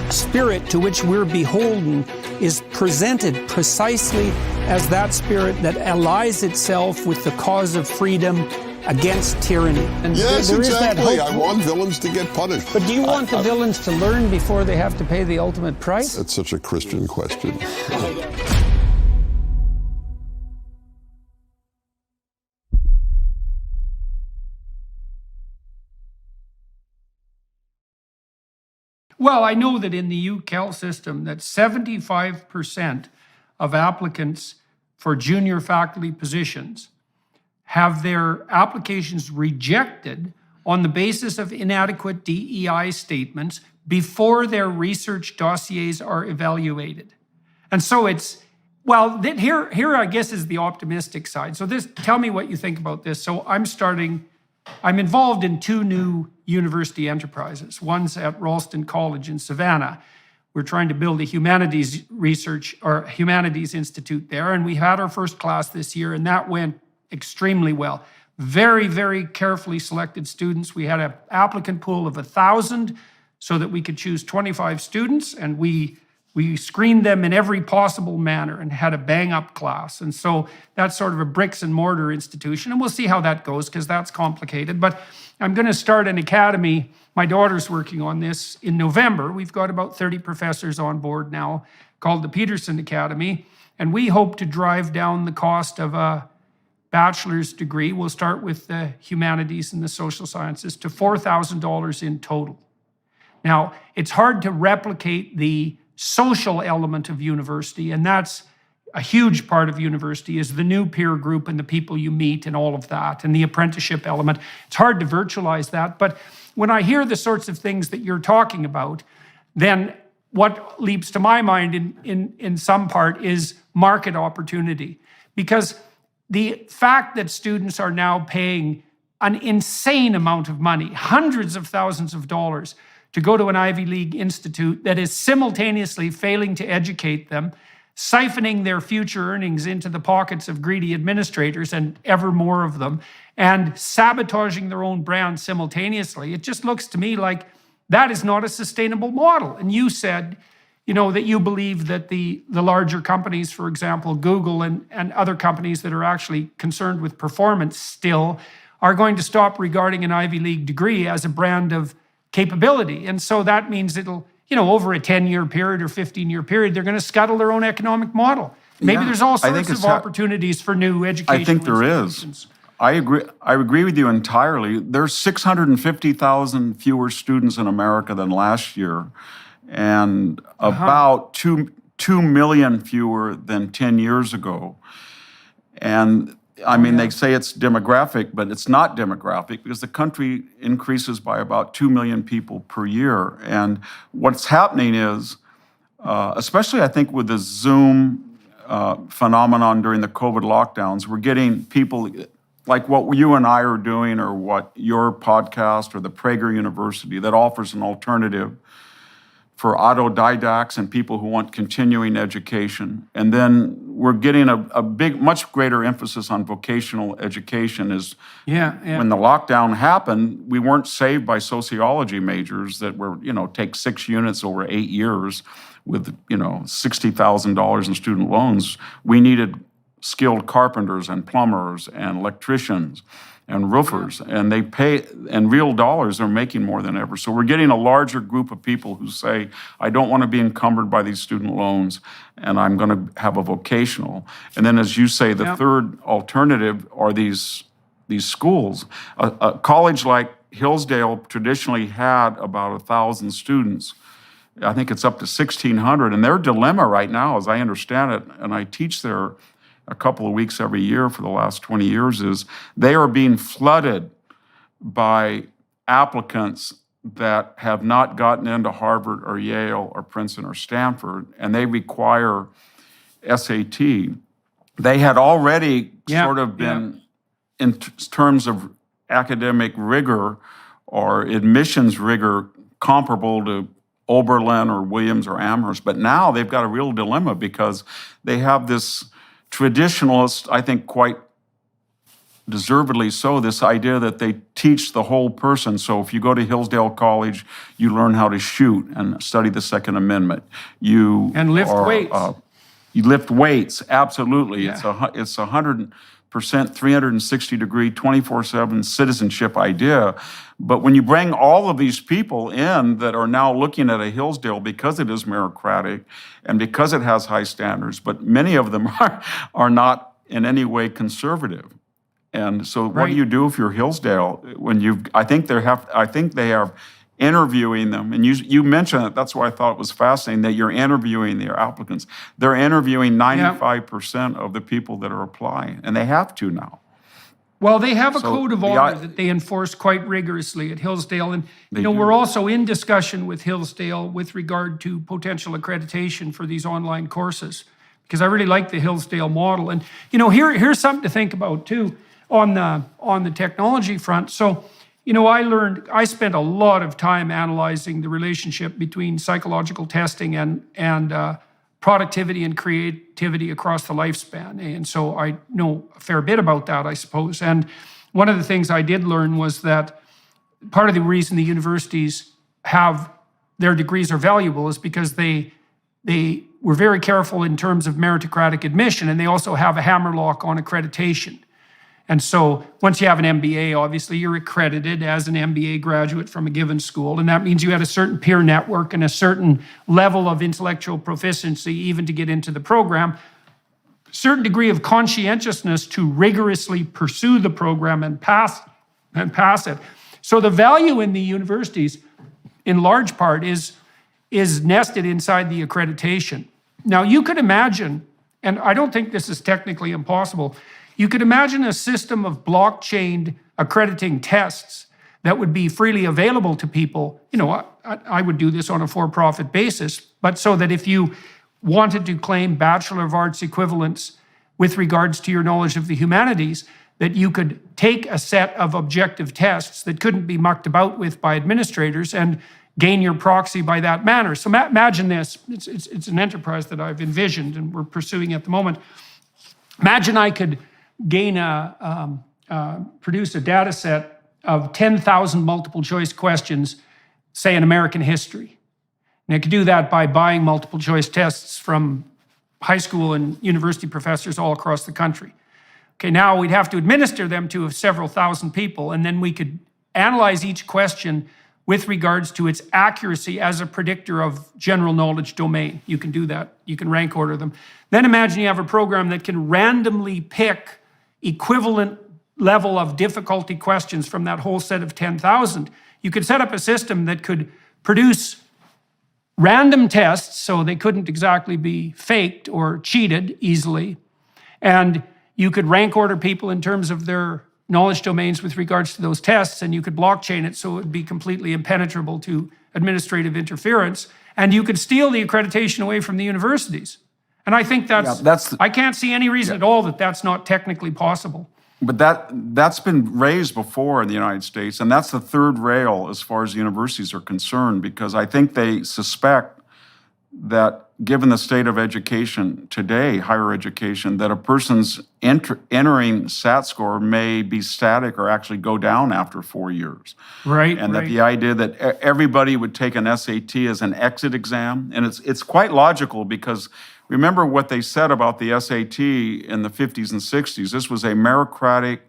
spirit to which we're beholden is presented precisely as that spirit that allies itself with the cause of freedom against tyranny. And yes, there exactly. Is that hope. I want villains to get punished. But do you want the villains to learn before they have to pay the ultimate price? That's such a Christian question. Well, I know that in the UCal system that 75% of applicants for junior faculty positions have their applications rejected on the basis of inadequate DEI statements before their research dossiers are evaluated. And so it's, well, here I guess is the optimistic side. So tell me what you think about this. So I'm involved in two new university enterprises. One's at Ralston College in Savannah. We're trying to build a humanities research or humanities institute there. And we had our first class this year, and that went extremely well. Very, very carefully selected students. We had an applicant pool of 1,000 so that we could choose 25 students, and we screened them in every possible manner and had a bang-up class. And so that's sort of a bricks and mortar institution, and we'll see how that goes because that's complicated. But I'm going to start an academy. My daughter's working on this in November. We've got about 30 professors on board now called the Peterson Academy, and we hope to drive down the cost of a bachelor's degree. We'll start with the humanities and the social sciences to $4,000 in total. Now, it's hard to replicate the social element of university, and that's a huge part of university is the new peer group and the people you meet and all of that, and the apprenticeship element. It's hard to virtualize that, but when I hear the sorts of things that you're talking about, then what leaps to my mind in some part is market opportunity. Because the fact that students are now paying an insane amount of money, hundreds of thousands of dollars, to go to an Ivy League institute that is simultaneously failing to educate them, siphoning their future earnings into the pockets of greedy administrators and ever more of them, and sabotaging their own brand simultaneously. It just looks to me like that is not a sustainable model. And you said, that you believe that the larger companies, for example, Google and other companies that are actually concerned with performance still, are going to stop regarding an Ivy League degree as a brand of capability. And so that means it'll, over a 10-year period or 15-year period, they're going to scuttle their own economic model. Maybe there's all sorts of opportunities for new education. I think there is. I agree with you entirely. There's 650,000 fewer students in America than last year, and about 2 million fewer than 10 years ago. And they say it's demographic, but it's not demographic because the country increases by about 2 million people per year. And what's happening is, especially I think with the Zoom phenomenon during the COVID lockdowns, we're getting people like what you and I are doing, or what your podcast or the Prager University that offers an alternative for autodidacts and people who want continuing education. And then we're getting a big, much greater emphasis on vocational education. When the lockdown happened, we weren't saved by sociology majors that were, take 6 units over 8 years with, $60,000 in student loans. We needed skilled carpenters and plumbers and electricians and roofers, and they pay, in real dollars, they're making more than ever. So we're getting a larger group of people who say, I don't want to be encumbered by these student loans, and I'm going to have a vocational. And then, as you say, the third alternative are these schools. A college like Hillsdale traditionally had about 1,000 students. I think it's up to 1,600, and their dilemma right now, as I understand it, and I teach there a couple of weeks every year for the last 20 years, is they are being flooded by applicants that have not gotten into Harvard or Yale or Princeton or Stanford, and they require SAT. They had already sort of been, in terms of academic rigor or admissions rigor, comparable to Oberlin or Williams or Amherst, but now they've got a real dilemma because they have this traditionalist, I think quite deservedly so, this idea that they teach the whole person. So if you go to Hillsdale College, you learn how to shoot and study the Second Amendment. You lift weights. You lift weights, absolutely. Yeah. It's 100%, 360-degree, 24/7 citizenship idea. But when you bring all of these people in that are now looking at a Hillsdale because it is meritocratic and because it has high standards, but many of them are not in any way conservative. And so what do you do if you're Hillsdale when I think they are interviewing them, and you mentioned it, that's why I thought it was fascinating that you're interviewing their applicants. They're interviewing 95% of the people that are applying, and they have to now. Well, they have a code of honor that they enforce quite rigorously at Hillsdale. And, we're also in discussion with Hillsdale with regard to potential accreditation for these online courses, because I really like the Hillsdale model. And, here's something to think about, too, on the technology front. So, I spent a lot of time analyzing the relationship between psychological testing and productivity and creativity across the lifespan. And so I know a fair bit about that, I suppose. And one of the things I did learn was that part of the reason the universities have their degrees are valuable is because they were very careful in terms of meritocratic admission, and they also have a hammerlock on accreditation. And so once you have an MBA, obviously you're accredited as an MBA graduate from a given school, and that means you had a certain peer network and a certain level of intellectual proficiency even to get into the program, certain degree of conscientiousness to rigorously pursue the program and pass it. So the value in the universities, in large part, is nested inside the accreditation. Now you could imagine, and I don't think this is technically impossible, you could imagine a system of blockchain accrediting tests that would be freely available to people. I would do this on a for-profit basis, but so that if you wanted to claim Bachelor of Arts equivalence with regards to your knowledge of the humanities, that you could take a set of objective tests that couldn't be mucked about with by administrators and gain your proxy by that manner. So imagine this. It's an enterprise that I've envisioned and we're pursuing at the moment. Imagine I could produce a data set of 10,000 multiple choice questions, say in American history. And I could do that by buying multiple choice tests from high school and university professors all across the country. Okay, now we'd have to administer them to several thousand people, and then we could analyze each question with regards to its accuracy as a predictor of general knowledge domain. You can do that. You can rank order them. Then imagine you have a program that can randomly pick equivalent level of difficulty questions from that whole set of 10,000. You could set up a system that could produce random tests, so they couldn't exactly be faked or cheated easily. And you could rank order people in terms of their knowledge domains with regards to those tests, and you could blockchain it so it would be completely impenetrable to administrative interference, and you could steal the accreditation away from the universities. And I think I can't see any reason at all that that's not technically possible. But that's been raised before in the United States, and that's the third rail as far as the universities are concerned, because I think they suspect that given the state of education today, higher education, that a person's entering SAT score may be static or actually go down after 4 years. Right, And right. that the idea that everybody would take an SAT as an exit exam, and it's quite logical because remember what they said about the SAT in the 50s and 60s. This was a meritocratic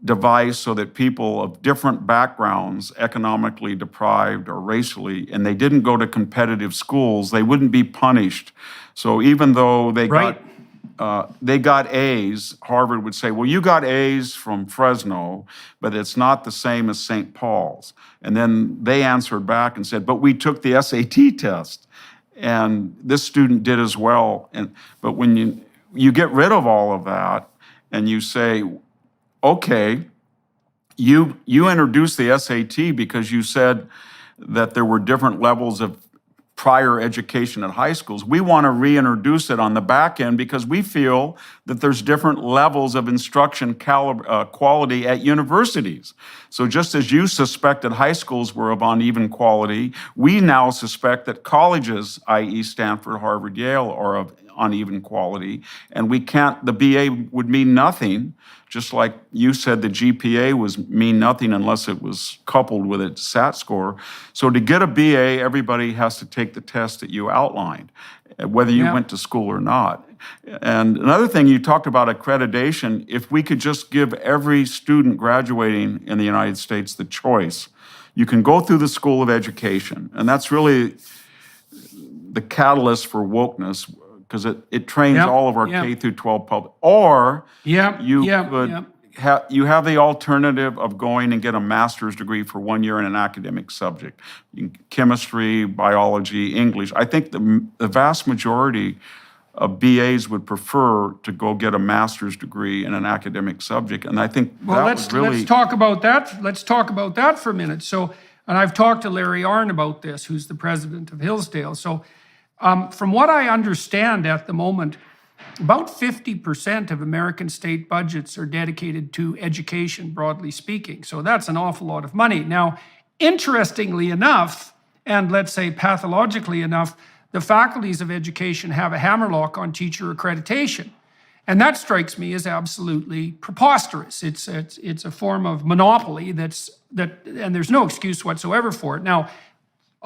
device so that people of different backgrounds, economically deprived or racially, and they didn't go to competitive schools, they wouldn't be punished. So even though they got A's, Harvard would say, well, you got A's from Fresno, but it's not the same as St. Paul's. And then they answered back and said, but we took the SAT test, and this student did as well. But when you get rid of all of that and you say, okay, you introduced the SAT because you said that there were different levels of prior education at high schools. We want to reintroduce it on the back end because we feel that there's different levels of instruction quality at universities. So just as you suspected high schools were of uneven quality, we now suspect that colleges, i.e. Stanford, Harvard, Yale, are of uneven quality, and the BA would mean nothing, just like you said the GPA mean nothing unless it was coupled with its SAT score. So to get a BA, everybody has to take the test that you outlined, whether you went to school or not. And another thing, you talked about accreditation. If we could just give every student graduating in the United States the choice, you can go through the School of Education, and that's really the catalyst for wokeness, because it trains all of our K through 12 public. Or you have the alternative of going and get a master's degree for 1 year in an academic subject, chemistry, biology, English. I think the vast majority of BAs would prefer to go get a master's degree in an academic subject, and I think let's talk about that. Let's talk about that for a minute. So, and I've talked to Larry Arnn about this, who's the president of Hillsdale. So. From what I understand at the moment, about 50% of American state budgets are dedicated to education, broadly speaking. So that's an awful lot of money. Now, interestingly enough, and let's say pathologically enough, the faculties of education have a hammerlock on teacher accreditation. And that strikes me as absolutely preposterous. It's a form of monopoly and there's no excuse whatsoever for it. Now,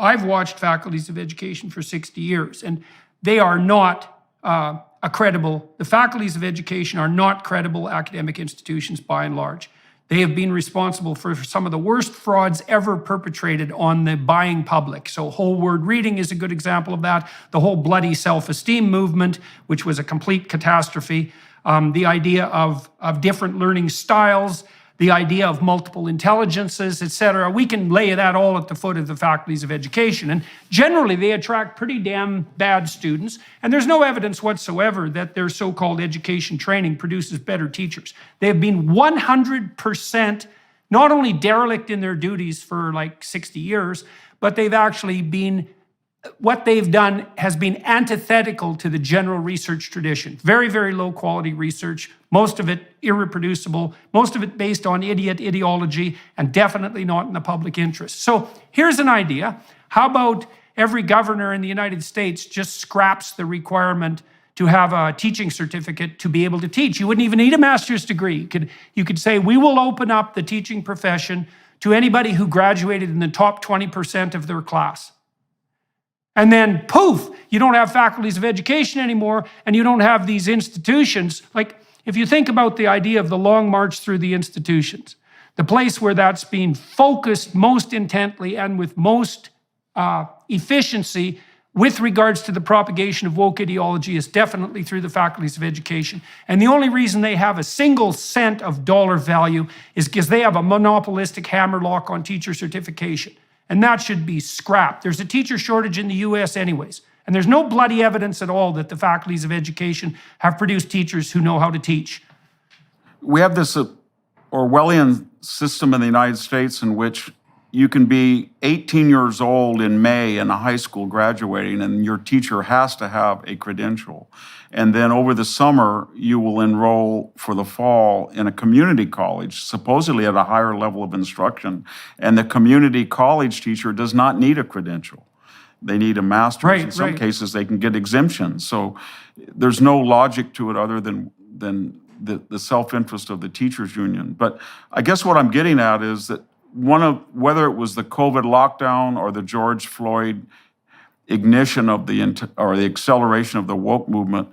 I've watched faculties of education for 60 years, and they are not the faculties of education are not credible academic institutions by and large. They have been responsible for some of the worst frauds ever perpetrated on the buying public. So whole word reading is a good example of that. The whole bloody self-esteem movement, which was a complete catastrophe. The idea of different learning styles, the idea of multiple intelligences, etc. We can lay that all at the foot of the faculties of education. And generally, they attract pretty damn bad students. And there's no evidence whatsoever that their so-called education training produces better teachers. They have been 100% not only derelict in their duties for like 60 years, but they've actually been what they've done has been antithetical to the general research tradition. Very, very low quality research, most of it irreproducible, most of it based on idiot ideology, and definitely not in the public interest. So here's an idea. How about every governor in the United States just scraps the requirement to have a teaching certificate to be able to teach? You wouldn't even need a master's degree. You could say, we will open up the teaching profession to anybody who graduated in the top 20% of their class. And then, poof, you don't have faculties of education anymore, and you don't have these institutions. Like, if you think about the idea of the long march through the institutions, the place where that's being focused most intently and with most efficiency with regards to the propagation of woke ideology is definitely through the faculties of education. And the only reason they have a single cent of dollar value is because they have a monopolistic hammerlock on teacher certification. And that should be scrapped. There's a teacher shortage in the US anyways. And there's no bloody evidence at all that the faculties of education have produced teachers who know how to teach. We have this Orwellian system in the United States in which you can be 18 years old in May in a high school graduating, and your teacher has to have a credential. And then over the summer, you will enroll for the fall in a community college, supposedly at a higher level of instruction. And the community college teacher does not need a credential. they need a master's. Right, In some right. cases, they can get exemptions. So there's no logic to it other than the self-interest of the teachers union. But I guess what I'm getting at is that whether it was the COVID lockdown or the George Floyd ignition of the acceleration of the woke movement,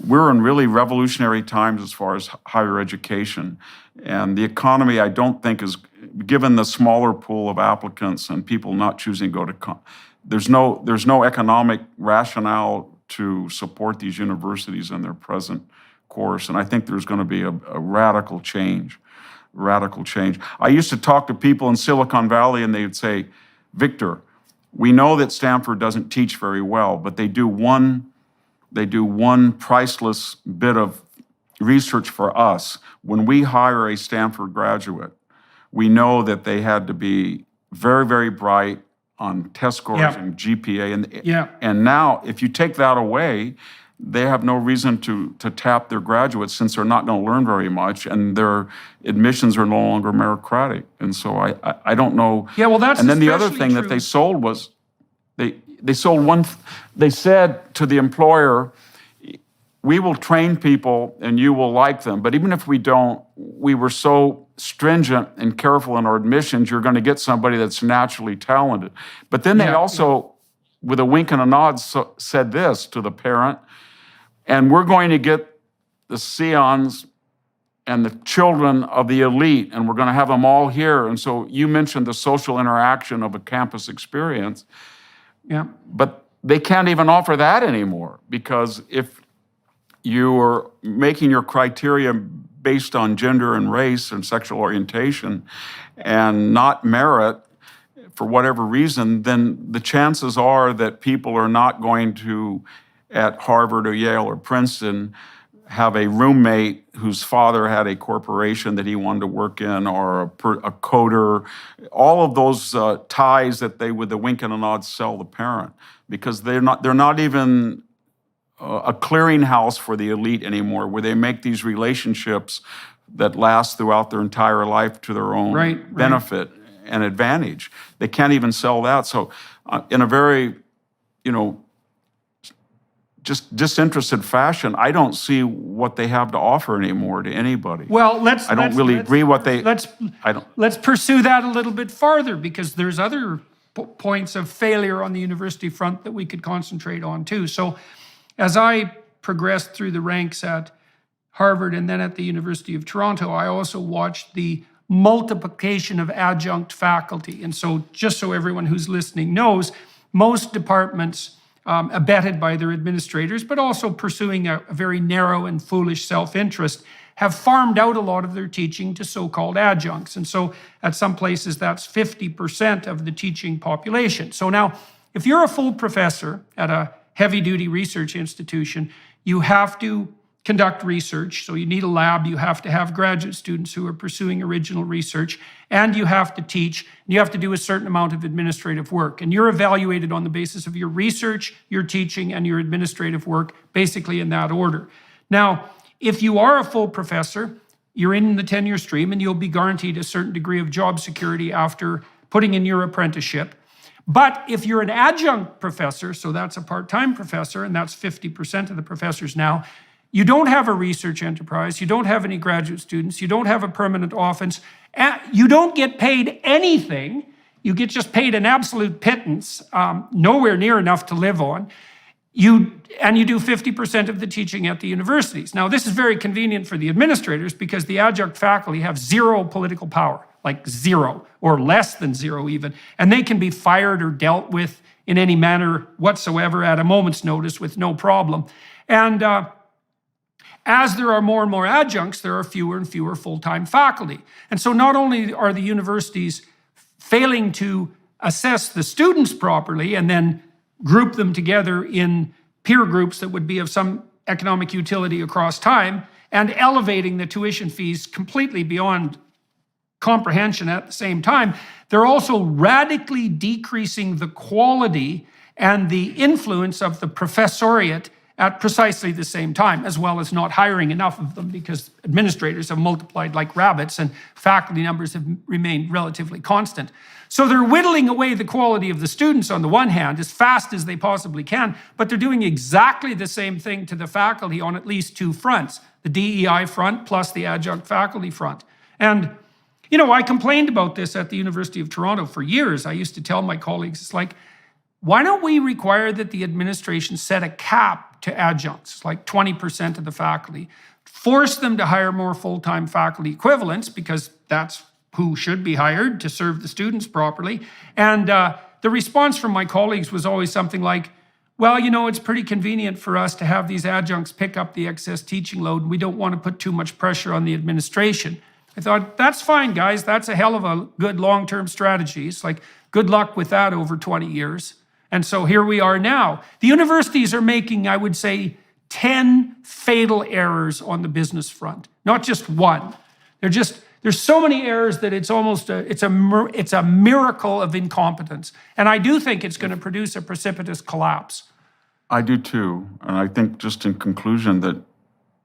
we're in really revolutionary times as far as higher education. And the economy, I don't think, is, given the smaller pool of applicants and people not choosing to go to, there's no economic rationale to support these universities in their present course. And I think there's going to be a radical change. I used to talk to people in Silicon Valley and they'd say, Victor, we know that Stanford doesn't teach very well, but they do one priceless bit of research for us. When we hire a Stanford graduate, we know that they had to be very, very bright on test scores and GPA. And now, if you take that away, they have no reason to tap their graduates since they're not going to learn very much, and their admissions are no longer meritocratic. And so I don't know. Yeah, well, that's and then the other especially thing true. that they sold was they sold one. They said to the employer, "We will train people, and you will like them. But even if we don't, we were so stringent and careful in our admissions, you're going to get somebody that's naturally talented." But then they also, with a wink and a nod, said this to the parent, and we're going to get the scions and the children of the elite, and we're going to have them all here. And so you mentioned the social interaction of a campus experience. Yeah. But they can't even offer that anymore, because if you are making your criteria based on gender and race and sexual orientation and not merit, for whatever reason, then the chances are that people are not going to, at Harvard or Yale or Princeton, have a roommate whose father had a corporation that he wanted to work in, or a coder, all of those ties that they, with a wink and a nod, sell the parent, because they're not even a clearinghouse for the elite anymore, where they make these relationships that last throughout their entire life to their own benefit and advantage. They can't even sell that. So in a very, just disinterested fashion, I don't see what they have to offer anymore to anybody. Well, I don't really agree what they. Let's pursue that a little bit farther, because there's other points of failure on the university front that we could concentrate on too. So, as I progressed through the ranks at Harvard and then at the University of Toronto, I also watched the multiplication of adjunct faculty. And so, just so everyone who's listening knows, most departments, abetted by their administrators, but also pursuing a very narrow and foolish self-interest, have farmed out a lot of their teaching to so-called adjuncts. And so at some places, that's 50% of the teaching population. So now, if you're a full professor at a heavy-duty research institution, you have to conduct research. So you need a lab, you have to have graduate students who are pursuing original research, and you have to teach, and you have to do a certain amount of administrative work. And you're evaluated on the basis of your research, your teaching, and your administrative work, basically in that order. Now, if you are a full professor, you're in the tenure stream, and you'll be guaranteed a certain degree of job security after putting in your apprenticeship. But if you're an adjunct professor, so that's a part-time professor, and that's 50% of the professors now, you don't have a research enterprise, you don't have any graduate students, you don't have a permanent office, you don't get paid anything, you get just paid an absolute pittance, nowhere near enough to live on, and you do 50% of the teaching at the universities. Now, this is very convenient for the administrators, because the adjunct faculty have zero political power, like zero, or less than zero even, and they can be fired or dealt with in any manner whatsoever at a moment's notice with no problem. And as there are more and more adjuncts, there are fewer and fewer full-time faculty. And so not only are the universities failing to assess the students properly and then group them together in peer groups that would be of some economic utility across time, and elevating the tuition fees completely beyond comprehension at the same time, they're also radically decreasing the quality and the influence of the professoriate at precisely the same time, as well as not hiring enough of them because administrators have multiplied like rabbits and faculty numbers have remained relatively constant. So they're whittling away the quality of the students on the one hand as fast as they possibly can, but they're doing exactly the same thing to the faculty on at least two fronts, the DEI front plus the adjunct faculty front. And, you know, I complained about this at the University of Toronto for years. I used to tell my colleagues, it's like, why don't we require that the administration set a cap to adjuncts, like 20% of the faculty, force them to hire more full-time faculty equivalents because that's who should be hired to serve the students properly. And the response from my colleagues was always something like, well, you know, it's pretty convenient for us to have these adjuncts pick up the excess teaching load. And we don't want to put too much pressure on the administration. I thought, that's fine, guys. That's a hell of a good long-term strategy. It's like, good luck with that over 20 years. And so here we are now. The universities are making, I would say, 10 fatal errors on the business front, not just one. There's so many errors that it's almost it's a miracle of incompetence. And I do think it's going to produce a precipitous collapse. I do too. And I think just in conclusion that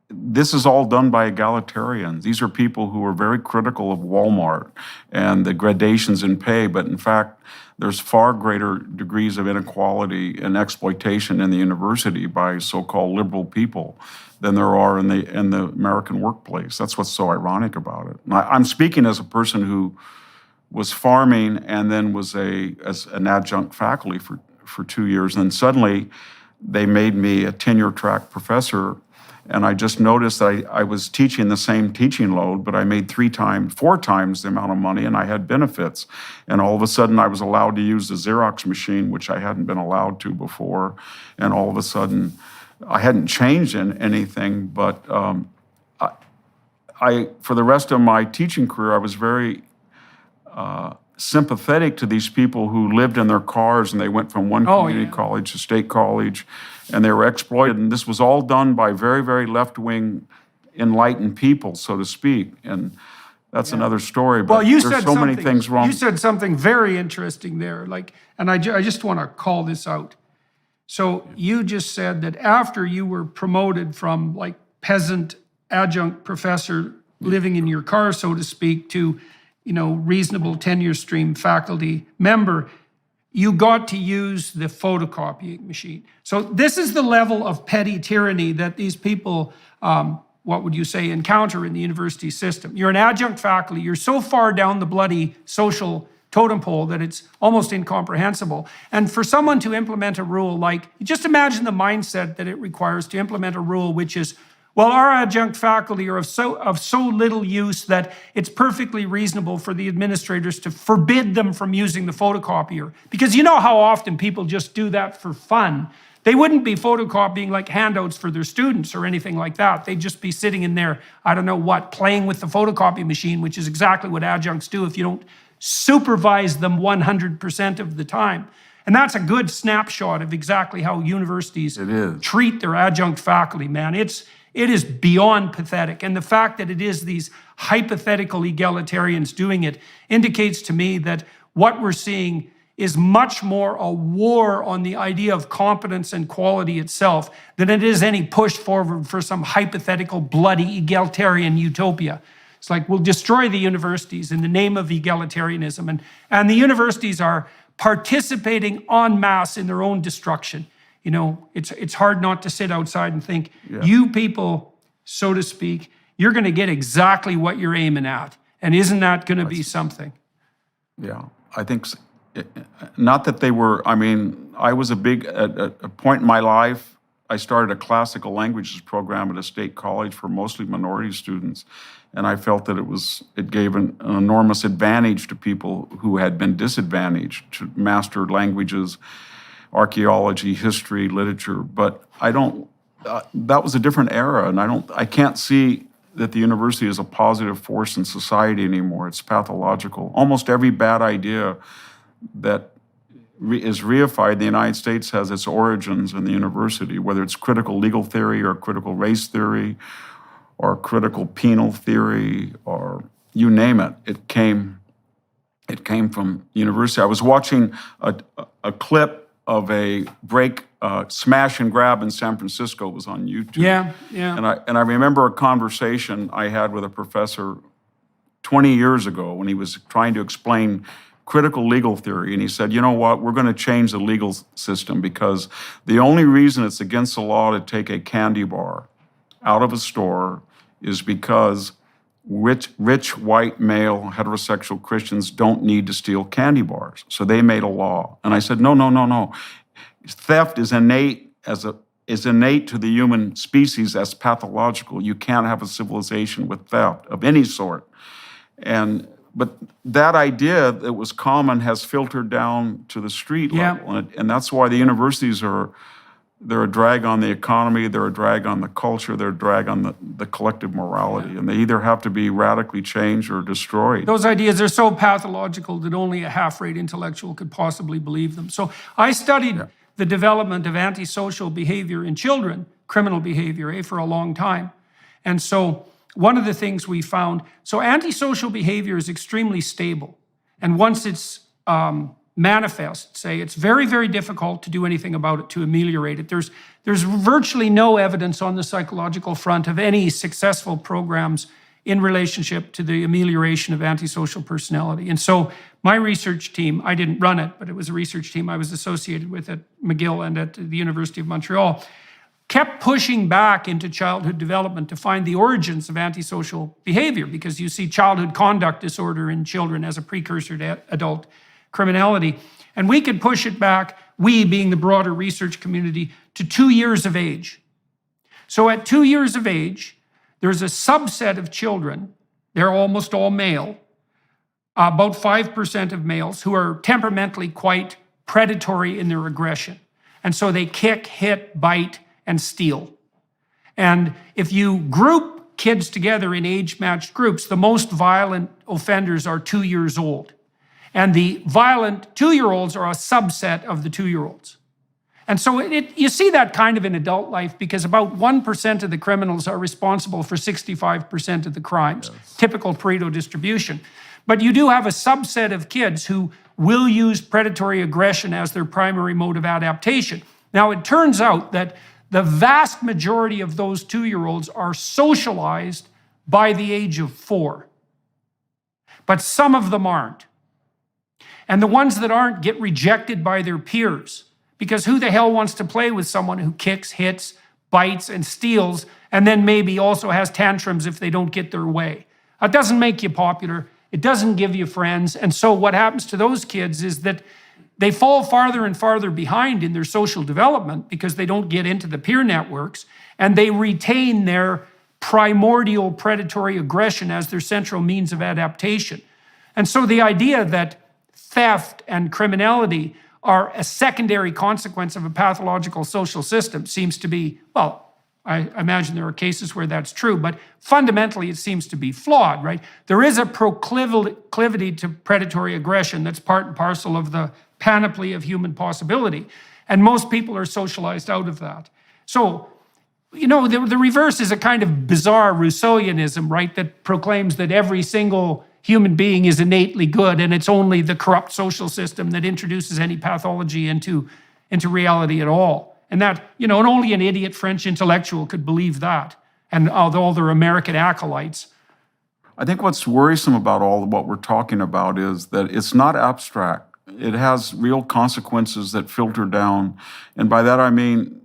this is all done by egalitarians. These are people who are very critical of Walmart and the gradations in pay, but in fact, there's far greater degrees of inequality and exploitation in the university by so-called liberal people than there are in the American workplace. That's what's so ironic about it. And I'm speaking as a person who was farming and then was as an adjunct faculty for 2 years, and then suddenly they made me a tenure-track professor. And I just noticed that I was teaching the same teaching load, but I made 4 times the amount of money, and I had benefits. And all of a sudden, I was allowed to use the Xerox machine, which I hadn't been allowed to before. And all of a sudden, I hadn't changed in anything, but for the rest of my teaching career, I was very sympathetic to these people who lived in their cars and they went from one community college to state college, and they were exploited. And this was all done by very, very left-wing, enlightened people, so to speak. And that's another story. But well, you there's said so many things wrong. You said something very interesting there. And I just want to call this out. So you just said that after you were promoted from like peasant adjunct professor living in your car, so to speak, to, you know, reasonable tenure stream faculty member, you got to use the photocopying machine. So this is the level of petty tyranny that these people, what would you say, encounter in the university system. You're an adjunct faculty, you're so far down the bloody social totem pole that it's almost incomprehensible. And for someone to implement a rule like, just imagine the mindset that it requires to implement a rule which is, well, our adjunct faculty are of so little use that it's perfectly reasonable for the administrators to forbid them from using the photocopier. Because you know how often people just do that for fun. They wouldn't be photocopying like handouts for their students or anything like that. They'd just be sitting in there, I don't know what, playing with the photocopy machine, which is exactly what adjuncts do if you don't supervise them 100% of the time. And that's a good snapshot of exactly how universities treat their adjunct faculty, man. It is beyond pathetic. And the fact that it is these hypothetical egalitarians doing it indicates to me that what we're seeing is much more a war on the idea of competence and quality itself than it is any push forward for some hypothetical bloody egalitarian utopia. It's like, we'll destroy the universities in the name of egalitarianism. And the universities are participating en masse in their own destruction. You know, it's hard not to sit outside and think, you people, so to speak, you're going to get exactly what you're aiming at. And isn't that going to be something? Yeah, I think, not that they were, I mean, I was at a point in my life, I started a classical languages program at a state college for mostly minority students. And I felt that it gave an enormous advantage to people who had been disadvantaged to master languages, archaeology, history, literature. But I don't, that was a different era. And I can't see that the university is a positive force in society anymore. It's pathological. Almost every bad idea that is reified in the United States has its origins in the university, whether it's critical legal theory or critical race theory or critical penal theory, or you name it. It came from university. I was watching a clip of a break Smash and Grab in San Francisco was on YouTube. Yeah, yeah. And I remember a conversation I had with a professor 20 years ago when he was trying to explain critical legal theory, and he said, you know what, we're going to change the legal system because the only reason it's against the law to take a candy bar out of a store is because rich white male heterosexual Christians don't need to steal candy bars. So they made a law. And I said, no. Theft is innate to the human species as pathological. You can't have a civilization with theft of any sort. But that idea that was common has filtered down to the street level. And that's why the universities they're a drag on the economy, they're a drag on the culture, they're a drag on the collective morality. And they either have to be radically changed or destroyed. Those ideas are so pathological that only a half-rate intellectual could possibly believe them. So I studied the development of antisocial behavior in children, criminal behavior, for a long time. And so one of the things we found, so antisocial behavior is extremely stable. And once it's manifest, say, it's very, very difficult to do anything about it, to ameliorate it. There's virtually no evidence on the psychological front of any successful programs in relationship to the amelioration of antisocial personality. And so my research team, I didn't run it, but it was a research team I was associated with at McGill and at the University of Montreal, kept pushing back into childhood development to find the origins of antisocial behavior, because you see childhood conduct disorder in children as a precursor to adult criminality. And we could push it back, we being the broader research community, to 2 years of age. So at 2 years of age, there's a subset of children, they're almost all male, about 5% of males, who are temperamentally quite predatory in their aggression. And so they kick, hit, bite, and steal. And if you group kids together in age-matched groups, the most violent offenders are 2 years old. And the violent 2-year-olds are a subset of the 2-year-olds. And so you see that kind of in adult life, because about 1% of the criminals are responsible for 65% of the crimes, typical Pareto distribution. But you do have a subset of kids who will use predatory aggression as their primary mode of adaptation. Now, it turns out that the vast majority of those 2-year-olds are socialized by the age of 4. But some of them aren't. And the ones that aren't get rejected by their peers, because who the hell wants to play with someone who kicks, hits, bites, and steals, and then maybe also has tantrums if they don't get their way? It doesn't make you popular. It doesn't give you friends. And so what happens to those kids is that they fall farther and farther behind in their social development because they don't get into the peer networks, and they retain their primordial predatory aggression as their central means of adaptation. And so the idea that theft and criminality are a secondary consequence of a pathological social system seems to be, well, I imagine there are cases where that's true, but fundamentally it seems to be flawed, right? There is a proclivity to predatory aggression that's part and parcel of the panoply of human possibility, and most people are socialized out of that. So, you know, the reverse is a kind of bizarre Rousseauianism, right, that proclaims that every single human being is innately good, and it's only the corrupt social system that introduces any pathology into reality at all. And that, you know, and only an idiot French intellectual could believe that, and all their American acolytes. I think what's worrisome about all of what we're talking about is that it's not abstract. It has real consequences that filter down. And by that I mean,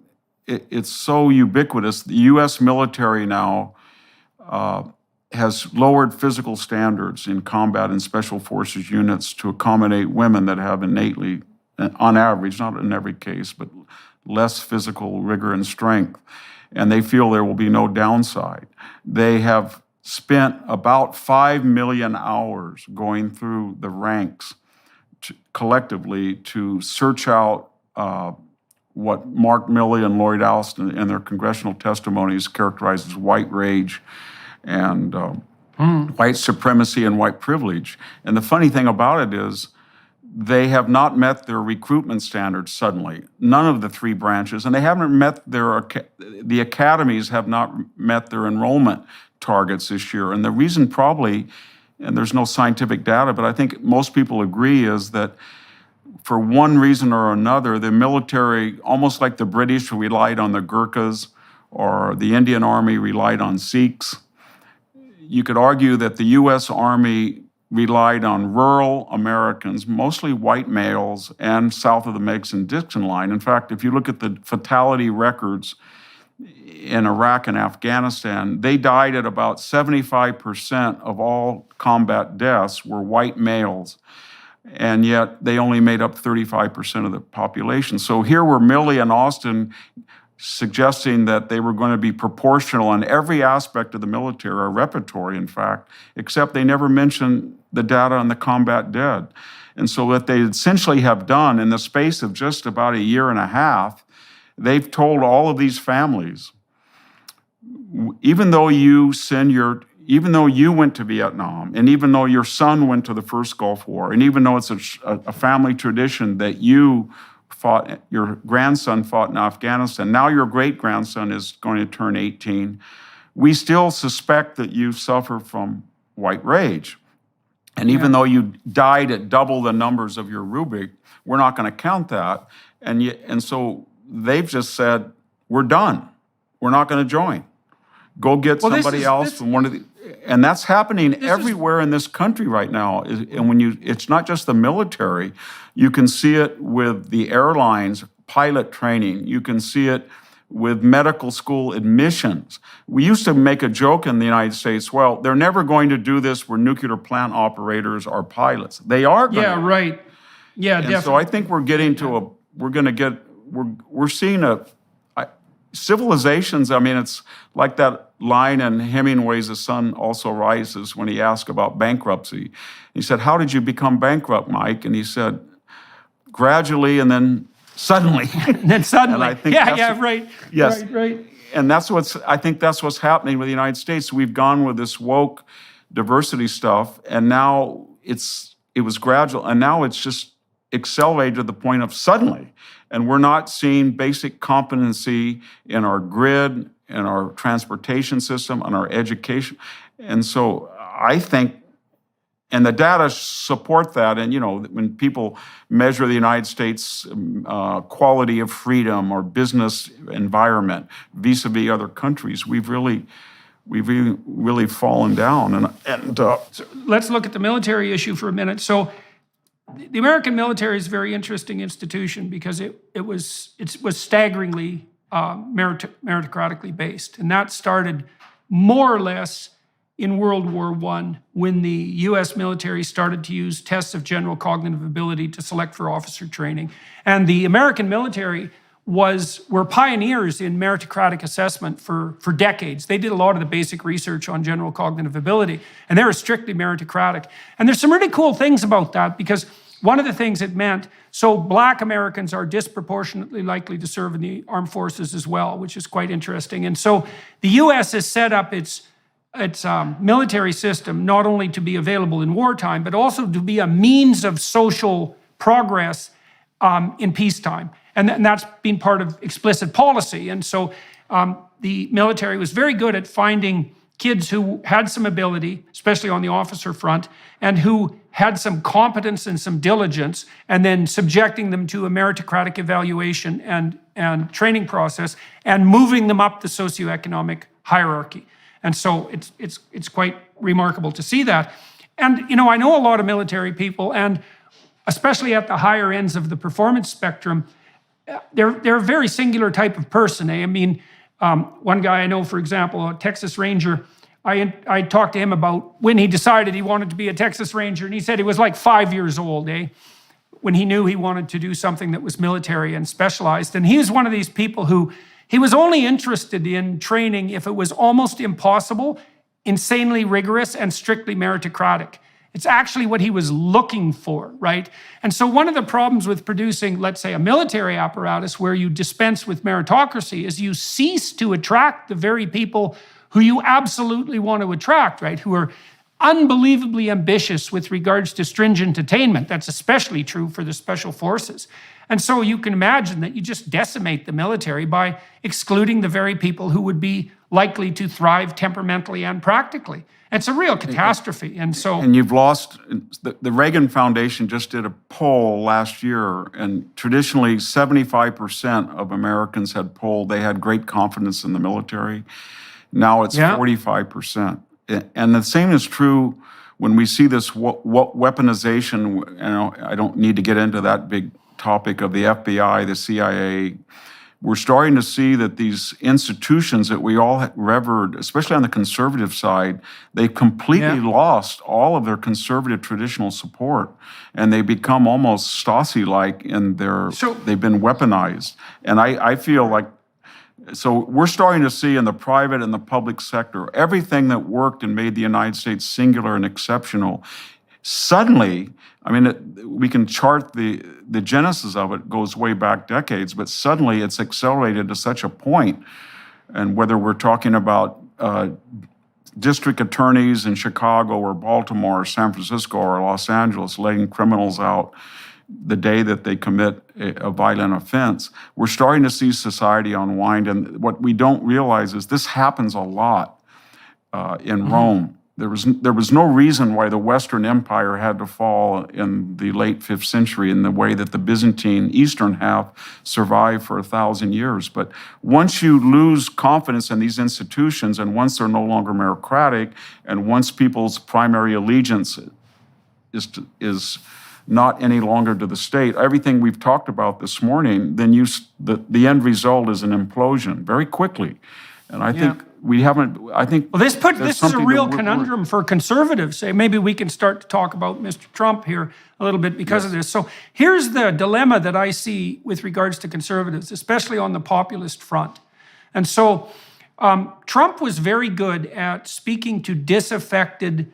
it's so ubiquitous. The US military now has lowered physical standards in combat and special forces units to accommodate women that have innately, on average, not in every case, but less physical rigor and strength. And they feel there will be no downside. They have spent about 5 million hours going through the ranks collectively to search out what Mark Milley and Lloyd Alston in their congressional testimonies characterize as white rage and white supremacy and white privilege. And the funny thing about it is they have not met their recruitment standards suddenly. None of the 3 branches, and they haven't met the academies have not met their enrollment targets this year. And the reason probably, and there's no scientific data, but I think most people agree, is that for one reason or another, the military, almost like the British relied on the Gurkhas or the Indian Army relied on Sikhs, you could argue that the US Army relied on rural Americans, mostly white males, and south of the Mason-Dixon line. In fact, if you look at the fatality records in Iraq and Afghanistan, they died at about 75% of all combat deaths were white males, and yet they only made up 35% of the population. So here were Milley and Austin suggesting that they were going to be proportional in every aspect of the military, or repertory, in fact, except they never mentioned the data on the combat dead. And so what they essentially have done in the space of just about a year and a half, they've told all of these families, even though you went to Vietnam, and even though your son went to the first Gulf War, and even though it's a family tradition that your grandson fought in Afghanistan, now your great-grandson is going to turn 18, we still suspect that you suffer from white rage. And even though you died at double the numbers of your rubric, we're not going to count that. And so they've just said, we're done. We're not going to join. Go get somebody else from one of the... And that's happening everywhere in this country right now. And it's not just the military. You can see it with the airlines, pilot training. You can see it with medical school admissions. We used to make a joke in the United States, well, they're never going to do this where nuclear plant operators are pilots. They are going to. Yeah, right. Yeah, definitely. So I think we're getting to we're seeing civilizations. I mean, it's like that line in Hemingway's The Sun Also Rises when he asked about bankruptcy. He said, how did you become bankrupt, Mike? And he said, gradually and then suddenly. And then suddenly. And I think right. Yes. Right. And I think that's what's happening with the United States. We've gone with this woke diversity stuff, and now it was gradual, and now it's just accelerated to the point of suddenly. And we're not seeing basic competency in our grid, in our transportation system, in our education. And so I think, and the data support that, and when people measure the United States quality of freedom or business environment vis-a-vis other countries, we've really fallen down. So let's look at the military issue for a minute. So the American military is a very interesting institution because it was staggeringly meritocratically based, and that started more or less in World War I, when the US military started to use tests of general cognitive ability to select for officer training. And the American military were pioneers in meritocratic assessment for decades. They did a lot of the basic research on general cognitive ability, and they were strictly meritocratic. And there's some really cool things about that, because one of the things it meant, so Black Americans are disproportionately likely to serve in the armed forces as well, which is quite interesting. And so the US has set up its military system not only to be available in wartime, but also to be a means of social progress in peacetime. And that's been part of explicit policy. And so the military was very good at finding kids who had some ability, especially on the officer front, and who had some competence and some diligence, and then subjecting them to a meritocratic evaluation and training process, and moving them up the socioeconomic hierarchy. And so it's quite remarkable to see that. And I know a lot of military people, and especially at the higher ends of the performance spectrum, they're a very singular type of person. I mean, one guy I know, for example, a Texas Ranger, I talked to him about when he decided he wanted to be a Texas Ranger, and he said he was like 5 years old, when he knew he wanted to do something that was military and specialized. And he was one of these people who, he was only interested in training if it was almost impossible, insanely rigorous, and strictly meritocratic. It's actually what he was looking for, right? And so one of the problems with producing, let's say, a military apparatus where you dispense with meritocracy is you cease to attract the very people who you absolutely want to attract, right? Who are unbelievably ambitious with regards to stringent attainment. That's especially true for the special forces. And so you can imagine that you just decimate the military by excluding the very people who would be likely to thrive temperamentally and practically. It's a real catastrophe. And so, And you've lost, the Reagan Foundation just did a poll last year, and traditionally 75% of Americans had polled, they had great confidence in the military. Now it's 45%. And the same is true when we see this weaponization. You know, I don't need to get into that big topic of the FBI, the CIA. We're starting to see that these institutions that we all revered, especially on the conservative side, they completely lost all of their conservative traditional support, and they become almost Stasi-like in their, they've been weaponized. And I feel like, so we're starting to see in the private and the public sector, everything that worked and made the United States singular and exceptional, suddenly, I mean, we can chart the genesis of it, goes way back decades, but suddenly it's accelerated to such a point. And whether we're talking about district attorneys in Chicago or Baltimore or San Francisco or Los Angeles letting criminals out the day that they commit a violent offense, we're starting to see society unwind. And what we don't realize is this happens a lot in Rome. There was no reason why the Western Empire had to fall in the late 5th century in the way that the Byzantine Eastern half survived for 1,000 years. But once you lose confidence in these institutions, and once they're no longer meritocratic, and once people's primary allegiance is not any longer to the state, everything we've talked about this morning, then the end result is an implosion very quickly. And I think we haven't, well, this is a real conundrum for conservatives. Maybe we can start to talk about Mr. Trump here a little bit because of this. So here's the dilemma that I see with regards to conservatives, especially on the populist front. And so Trump was very good at speaking to disaffected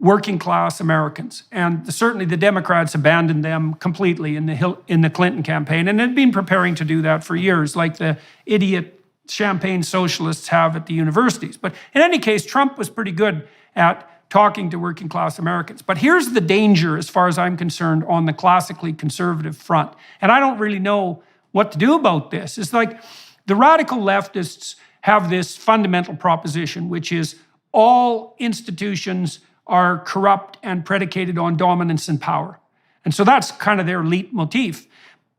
working class Americans. And certainly the Democrats abandoned them completely in the Clinton campaign, and had been preparing to do that for years, like the idiot champagne socialists have at the universities. But in any case, Trump was pretty good at talking to working class Americans. But here's the danger, as far as I'm concerned, on the classically conservative front. And I don't really know what to do about this. It's like the radical leftists have this fundamental proposition, which is all institutions are corrupt and predicated on dominance and power. And so that's kind of their leitmotif.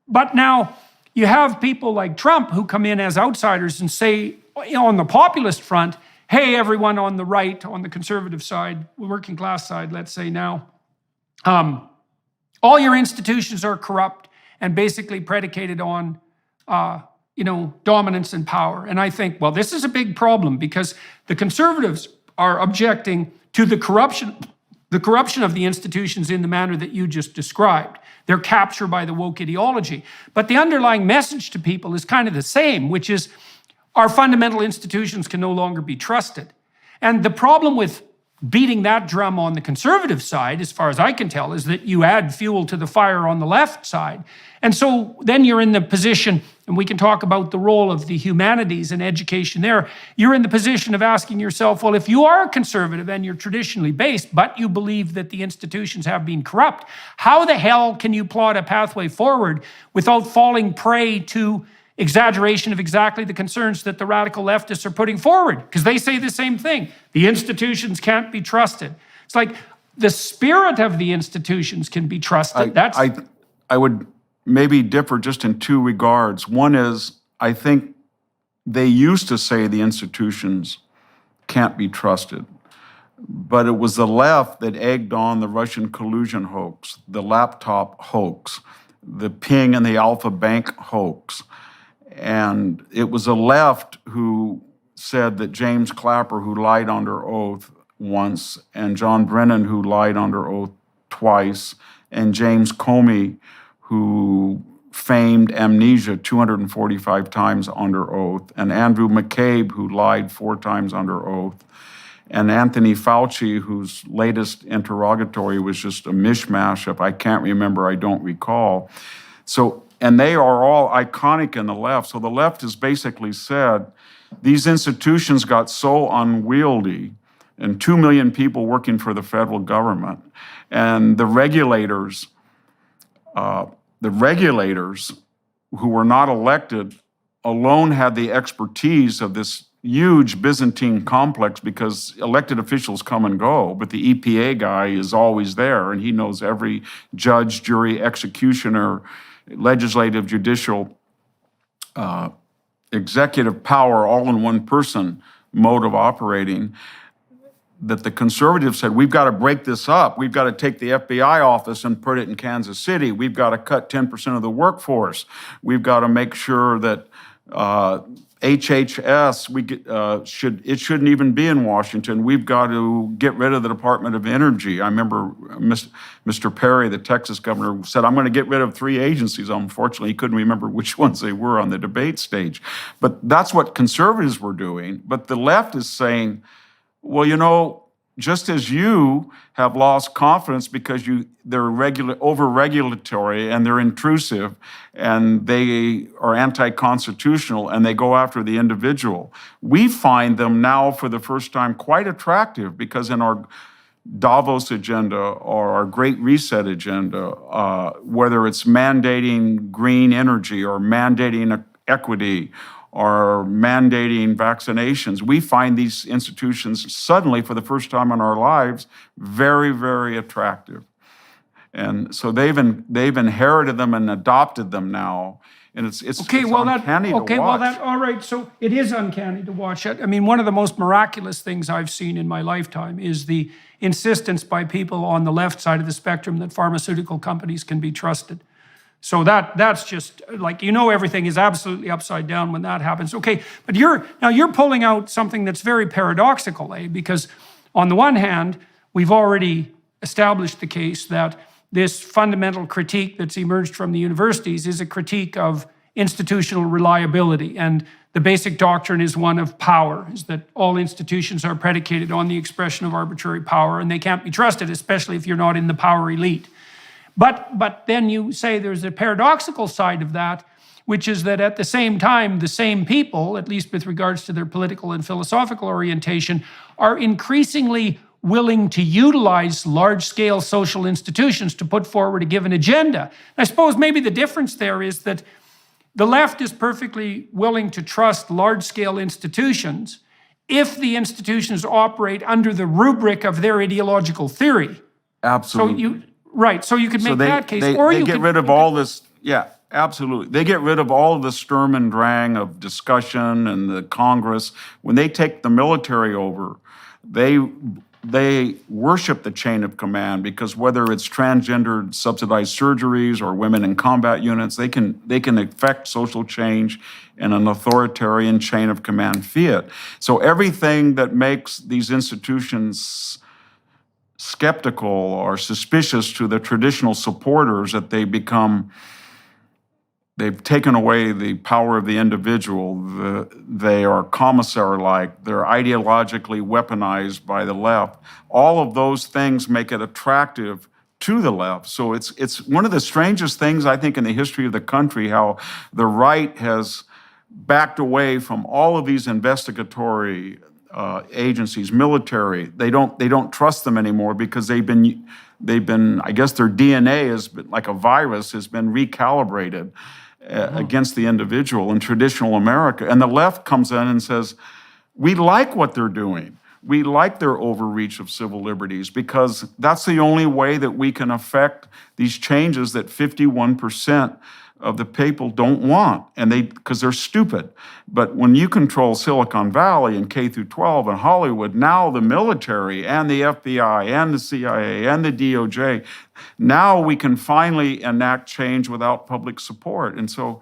But now you have people like Trump who come in as outsiders and say, on the populist front, hey, everyone on the right, on the conservative side, working class side, let's say now, all your institutions are corrupt and basically predicated on, dominance and power. And I think, well, this is a big problem, because the conservatives are objecting to the corruption of the institutions in the manner that you just described. They're captured by the woke ideology. But the underlying message to people is kind of the same, which is our fundamental institutions can no longer be trusted. And the problem with beating that drum on the conservative side, as far as I can tell, is that you add fuel to the fire on the left side. And so then you're in the position, and we can talk about the role of the humanities and education there, you're in the position of asking yourself, well, if you are a conservative and you're traditionally based, but you believe that the institutions have been corrupt, how the hell can you plot a pathway forward without falling prey to exaggeration of exactly the concerns that the radical leftists are putting forward? Because they say the same thing. The institutions can't be trusted. It's like the spirit of the institutions can be trusted. I would maybe differ just in two regards. One is, I think they used to say the institutions can't be trusted, but it was the left that egged on the Russian collusion hoax, the laptop hoax, the Ping and the Alpha Bank hoax. And it was the left who said that James Clapper, who lied under oath once, and John Brennan, who lied under oath twice, and James Comey, who feigned amnesia 245 times under oath, and Andrew McCabe, who lied 4 times under oath, and Anthony Fauci, whose latest interrogatory was just a mishmash. If I can't remember, I don't recall. And they are all iconic in the left. So the left has basically said, these institutions got so unwieldy, and 2 million people working for the federal government, and the regulators who were not elected alone had the expertise of this huge Byzantine complex because elected officials come and go, but the EPA guy is always there, and he knows every judge, jury, executioner, legislative, judicial, executive power all in one person mode of operating. That the conservatives said, we've got to break this up. We've got to take the FBI office and put it in Kansas City. We've got to cut 10% of the workforce. We've got to make sure that HHS, it shouldn't even be in Washington. We've got to get rid of the Department of Energy. I remember Mr. Perry, the Texas governor, said, I'm going to get rid of 3 agencies. Unfortunately, he couldn't remember which ones they were on the debate stage. But that's what conservatives were doing. But the left is saying, well, you know, just as you have lost confidence because they're over-regulatory and they're intrusive and they are anti-constitutional and they go after the individual, we find them now for the first time quite attractive because in our Davos agenda or our Great Reset agenda, whether it's mandating green energy or mandating equity or mandating vaccinations, we find these institutions suddenly, for the first time in our lives, very, very attractive. And so they've inherited them and adopted them now. And it's uncanny to watch. All right, so it is uncanny to watch it. I mean, one of the most miraculous things I've seen in my lifetime is the insistence by people on the left side of the spectrum that pharmaceutical companies can be trusted. So that's just like, everything is absolutely upside down when that happens. Okay, but you're pulling out something that's very paradoxical, because on the one hand, we've already established the case that this fundamental critique that's emerged from the universities is a critique of institutional reliability. And the basic doctrine is one of power, is that all institutions are predicated on the expression of arbitrary power, and they can't be trusted, especially if you're not in the power elite. But then you say there's a paradoxical side of that, which is that at the same time, the same people, at least with regards to their political and philosophical orientation, are increasingly willing to utilize large-scale social institutions to put forward a given agenda. I suppose maybe the difference there is that the left is perfectly willing to trust large-scale institutions if the institutions operate under the rubric of their ideological theory. Absolutely. So you could make that case. They get rid of all this, absolutely. They get rid of all of the Sturm and Drang of discussion and the Congress. When they take the military over, they worship the chain of command, because whether it's transgendered subsidized surgeries or women in combat units, they can effect social change in an authoritarian chain of command fiat. So everything that makes these institutions skeptical or suspicious to the traditional supporters, that they've taken away the power of the individual, they are commissar-like, they're ideologically weaponized by the left. All of those things make it attractive to the left. So it's one of the strangest things, I think, in the history of the country, how the right has backed away from all of these investigatory agencies, military. They don't trust them anymore because they've been, I guess their DNA has been, like a virus, has been recalibrated against the individual in traditional America. And the left comes in and says, we like what they're doing. We like their overreach of civil liberties, because that's the only way that we can affect these changes that 51% of the people don't want, and because they're stupid. But when you control Silicon Valley and K through 12 and Hollywood, now the military and the FBI and the CIA and the DOJ, now we can finally enact change without public support. And so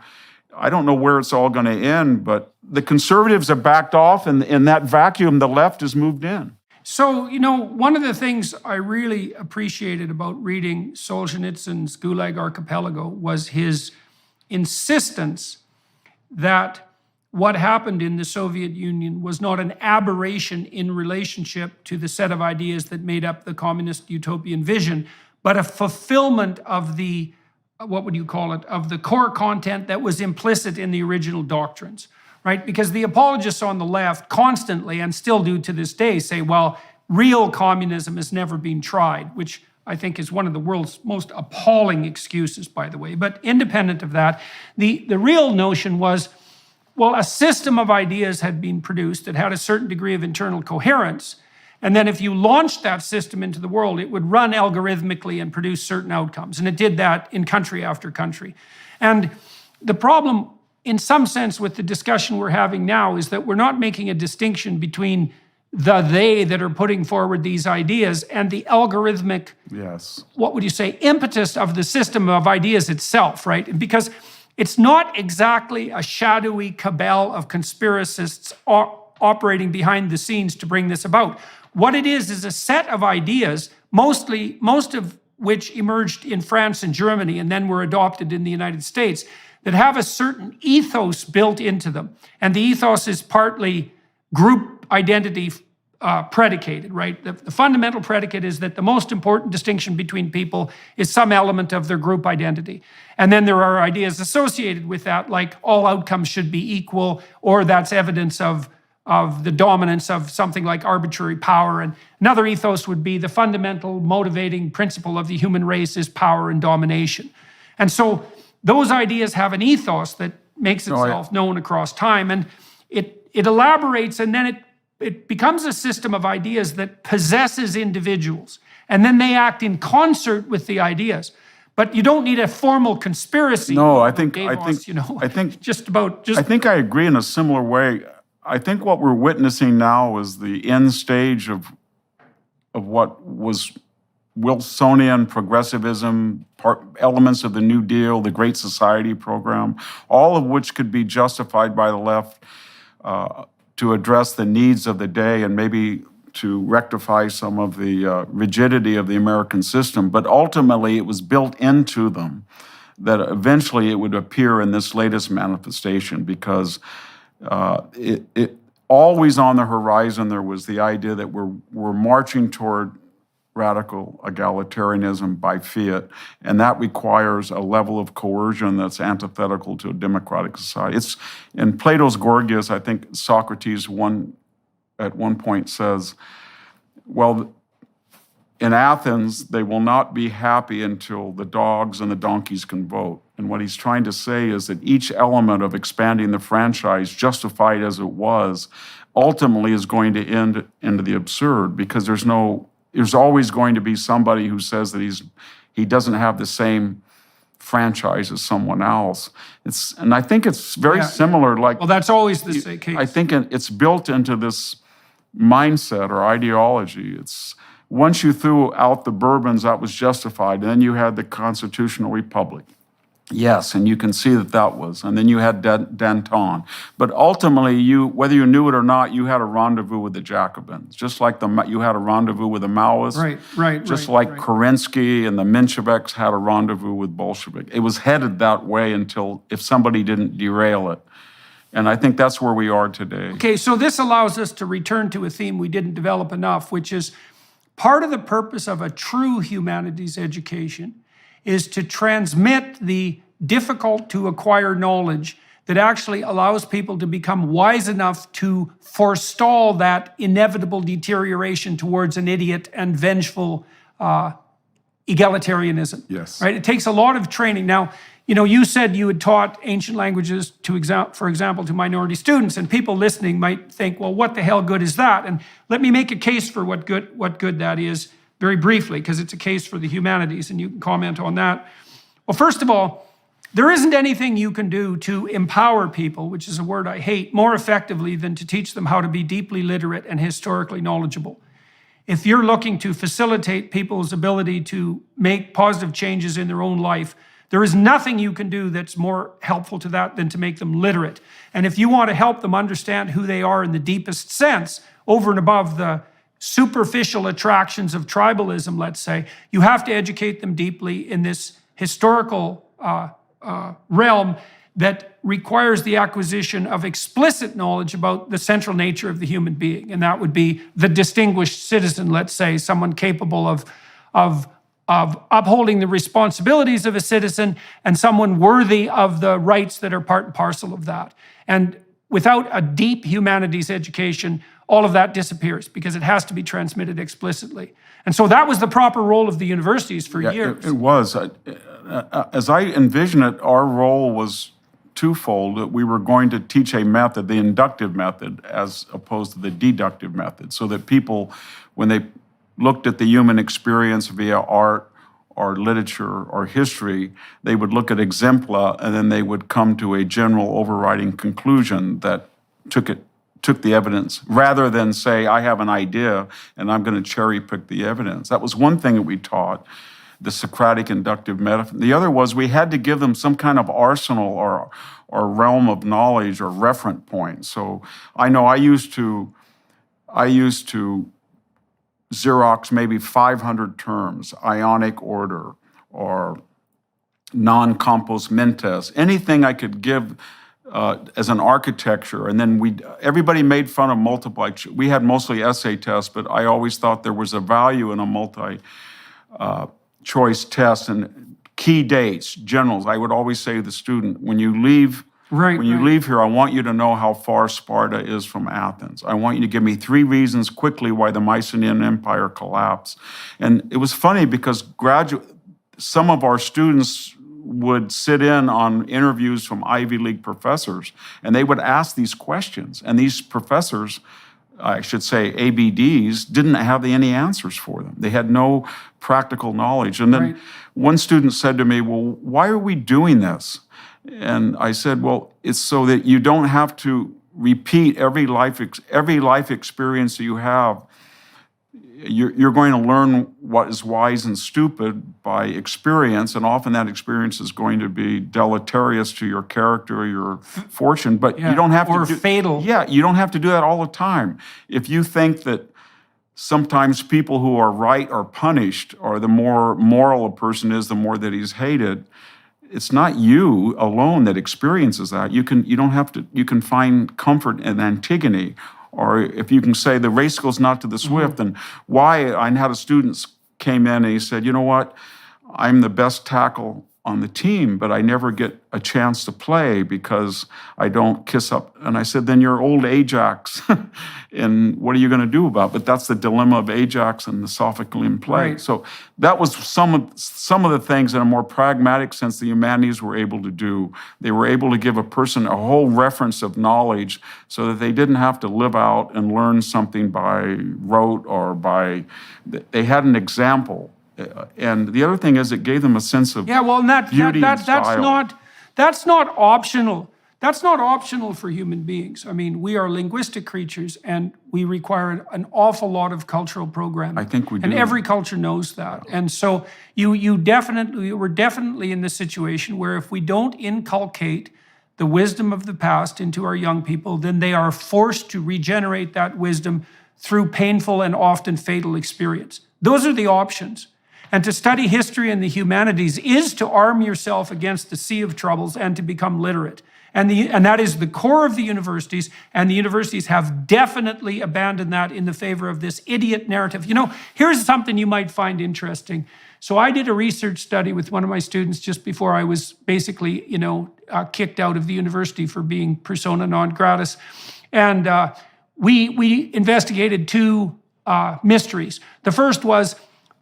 I don't know where it's all going to end, but the conservatives have backed off, and in that vacuum, the left has moved in. So, one of the things I really appreciated about reading Solzhenitsyn's Gulag Archipelago was his insistence that what happened in the Soviet Union was not an aberration in relationship to the set of ideas that made up the communist utopian vision, but a fulfillment of the, of the core content that was implicit in the original doctrines, right? Because the apologists on the left constantly, and still do to this day, say, well, real communism has never been tried, which I think is one of the world's most appalling excuses, by the way. But independent of that, the real notion was well, a system of ideas had been produced that had a certain degree of internal coherence. And then if you launched that system into the world, it would run algorithmically and produce certain outcomes. And it did that in country after country. And the problem, in some sense, with the discussion we're having now is that we're not making a distinction between the they that are putting forward these ideas and the algorithmic, Yes. what would you say, impetus of the system of ideas itself, right? Because it's not exactly a shadowy cabal of conspiracists operating behind the scenes to bring this about. What it is a set of ideas, most of which emerged in France and Germany and then were adopted in the United States, that have a certain ethos built into them. And the ethos is partly group identity predicated, right? The fundamental predicate is that the most important distinction between people is some element of their group identity. And then there are ideas associated with that, like all outcomes should be equal, or that's evidence of the dominance of something like arbitrary power. And another ethos would be the fundamental motivating principle of the human race is power and domination. And so those ideas have an ethos that makes itself known across time, and it elaborates, and then it becomes a system of ideas that possesses individuals, and then they act in concert with the ideas. But you don't need a formal conspiracy. No, I think just about. I think I agree in a similar way. I think what we're witnessing now is the end stage of what was Wilsonian progressivism, elements of the New Deal, the Great Society program, all of which could be justified by the left to address the needs of the day and maybe to rectify some of the rigidity of the American system. But ultimately, it was built into them that eventually it would appear in this latest manifestation, because it always on the horizon there was the idea that we're marching toward radical egalitarianism by fiat, and that requires a level of coercion that's antithetical to a democratic society. It's in Plato's Gorgias, I think Socrates at one point says, well, in Athens, they will not be happy until the dogs and the donkeys can vote. And what he's trying to say is that each element of expanding the franchise, justified as it was, ultimately is going to end into the absurd, because there's always going to be somebody who says that he doesn't have the same franchise as someone else. And I think it's very similar. Like, well, that's always the case. I think it's built into this mindset or ideology. It's once you threw out the Bourbons, that was justified. And then you had the Constitutional Republic. Yes, and you can see that was. And then you had Danton. But ultimately, whether you knew it or not, you had a rendezvous with the Jacobins. Just like you had a rendezvous with the Maoists. Right. Just like Kerensky and the Mensheviks had a rendezvous with Bolshevik. It was headed that way until if somebody didn't derail it. And I think that's where we are today. Okay, so this allows us to return to a theme we didn't develop enough, which is part of the purpose of a true humanities education is to transmit the difficult to acquire knowledge that actually allows people to become wise enough to forestall that inevitable deterioration towards an idiot and vengeful egalitarianism. Yes. Right? It takes a lot of training. Now, you said you had taught ancient languages, for example, to minority students, and people listening might think, well, what the hell good is that? And let me make a case for what good that is very briefly, because it's a case for the humanities, and you can comment on that. Well, first of all, there isn't anything you can do to empower people, which is a word I hate, more effectively than to teach them how to be deeply literate and historically knowledgeable. If you're looking to facilitate people's ability to make positive changes in their own life, there is nothing you can do that's more helpful to that than to make them literate. And if you want to help them understand who they are in the deepest sense, over and above the superficial attractions of tribalism, let's say, you have to educate them deeply in this historical realm that requires the acquisition of explicit knowledge about the central nature of the human being. And that would be the distinguished citizen, let's say, someone capable of upholding the responsibilities of a citizen and someone worthy of the rights that are part and parcel of that. And without a deep humanities education, all of that disappears because it has to be transmitted explicitly. And so that was the proper role of the universities for years. It was. As I envision it, our role was twofold, that we were going to teach a method, the inductive method, as opposed to the deductive method, so that people, when they looked at the human experience via art or literature or history, they would look at exempla and then they would come to a general overriding conclusion that took the evidence, rather than say, I have an idea and I'm going to cherry pick the evidence. That was one thing that we taught, the Socratic inductive method. The other was we had to give them some kind of arsenal or realm of knowledge or referent point. So I know I used to Xerox maybe 500 terms, ionic order or non-compos mentes, anything I could give as an architecture. And then everybody made fun of multiply. We had mostly essay tests, but I always thought there was a value in a multi-choice test. And key dates, generals, I would always say to the student, when you leave leave here, I want you to know how far Sparta is from Athens. I want you to give me 3 reasons quickly why the Mycenaean Empire collapsed. And it was funny because some of our students would sit in on interviews from Ivy League professors, and they would ask these questions. And these professors, I should say ABDs, didn't have any answers for them. They had no practical knowledge. And then one student said to me, well, why are we doing this? And I said, well, it's so that you don't have to repeat every life experience that you have. You're going to learn what is wise and stupid by experience, and often that experience is going to be deleterious to your character or your fortune, but you don't have to fatal. Yeah, you don't have to do that all the time. If you think that sometimes people who are right are punished, or the more moral a person is, the more that he's hated, it's not you alone that experiences that. You can find comfort in Antigone. Or if you can say the race goes not to the swift, and why I had a student came in and he said, you know what, I'm the best tackle on the team, but I never get a chance to play because I don't kiss up. And I said, then you're old Ajax, and what are you going to do about it? But that's the dilemma of Ajax and the Sophoclean play. Right. So that was some of the things in a more pragmatic sense the humanities were able to do. They were able to give a person a whole reference of knowledge so that they didn't have to live out and learn something by rote or they had an example. And the other thing is it gave them a sense of beauty and style. That's not optional. That's not optional for human beings. I mean, we are linguistic creatures, and we require an awful lot of cultural programming. I think we do. And every culture knows that. And so we're definitely in this situation where if we don't inculcate the wisdom of the past into our young people, then they are forced to regenerate that wisdom through painful and often fatal experience. Those are the options. And to study history and the humanities is to arm yourself against the sea of troubles and to become literate. And that is the core of the universities, and the universities have definitely abandoned that in the favor of this idiot narrative. You know, here's something you might find interesting. So I did a research study with one of my students just before I was basically, kicked out of the university for being persona non gratis. And we investigated 2 mysteries. The first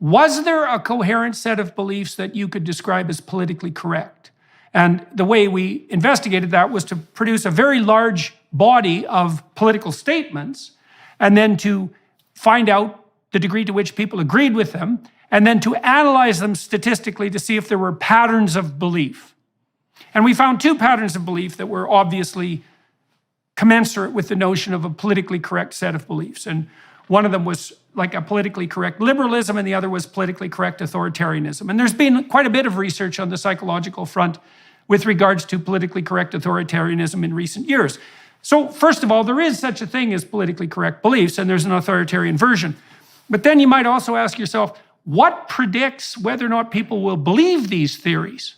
was there a coherent set of beliefs that you could describe as politically correct? And the way we investigated that was to produce a very large body of political statements, and then to find out the degree to which people agreed with them, and then to analyze them statistically to see if there were patterns of belief. And we found 2 patterns of belief that were obviously commensurate with the notion of a politically correct set of beliefs. And one of them was like a politically correct liberalism, and the other was politically correct authoritarianism. And there's been quite a bit of research on the psychological front with regards to politically correct authoritarianism in recent years. So first of all, there is such a thing as politically correct beliefs, and there's an authoritarian version. But then you might also ask yourself, what predicts whether or not people will believe these theories?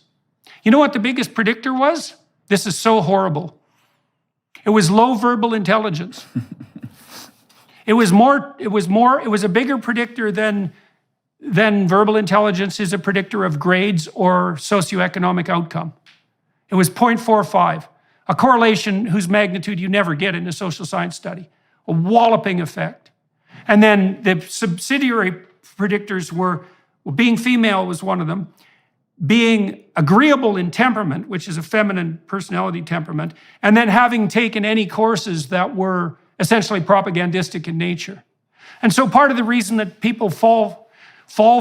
You know what the biggest predictor was? This is so horrible. It was low verbal intelligence. It was a bigger predictor than verbal intelligence is a predictor of grades or socioeconomic outcome. It was 0.45, a correlation whose magnitude you never get in a social science study, a walloping effect. And then the subsidiary predictors were, being female was one of them, being agreeable in temperament, which is a feminine personality temperament, and then having taken any courses that were essentially propagandistic in nature. And so part of the reason that people fall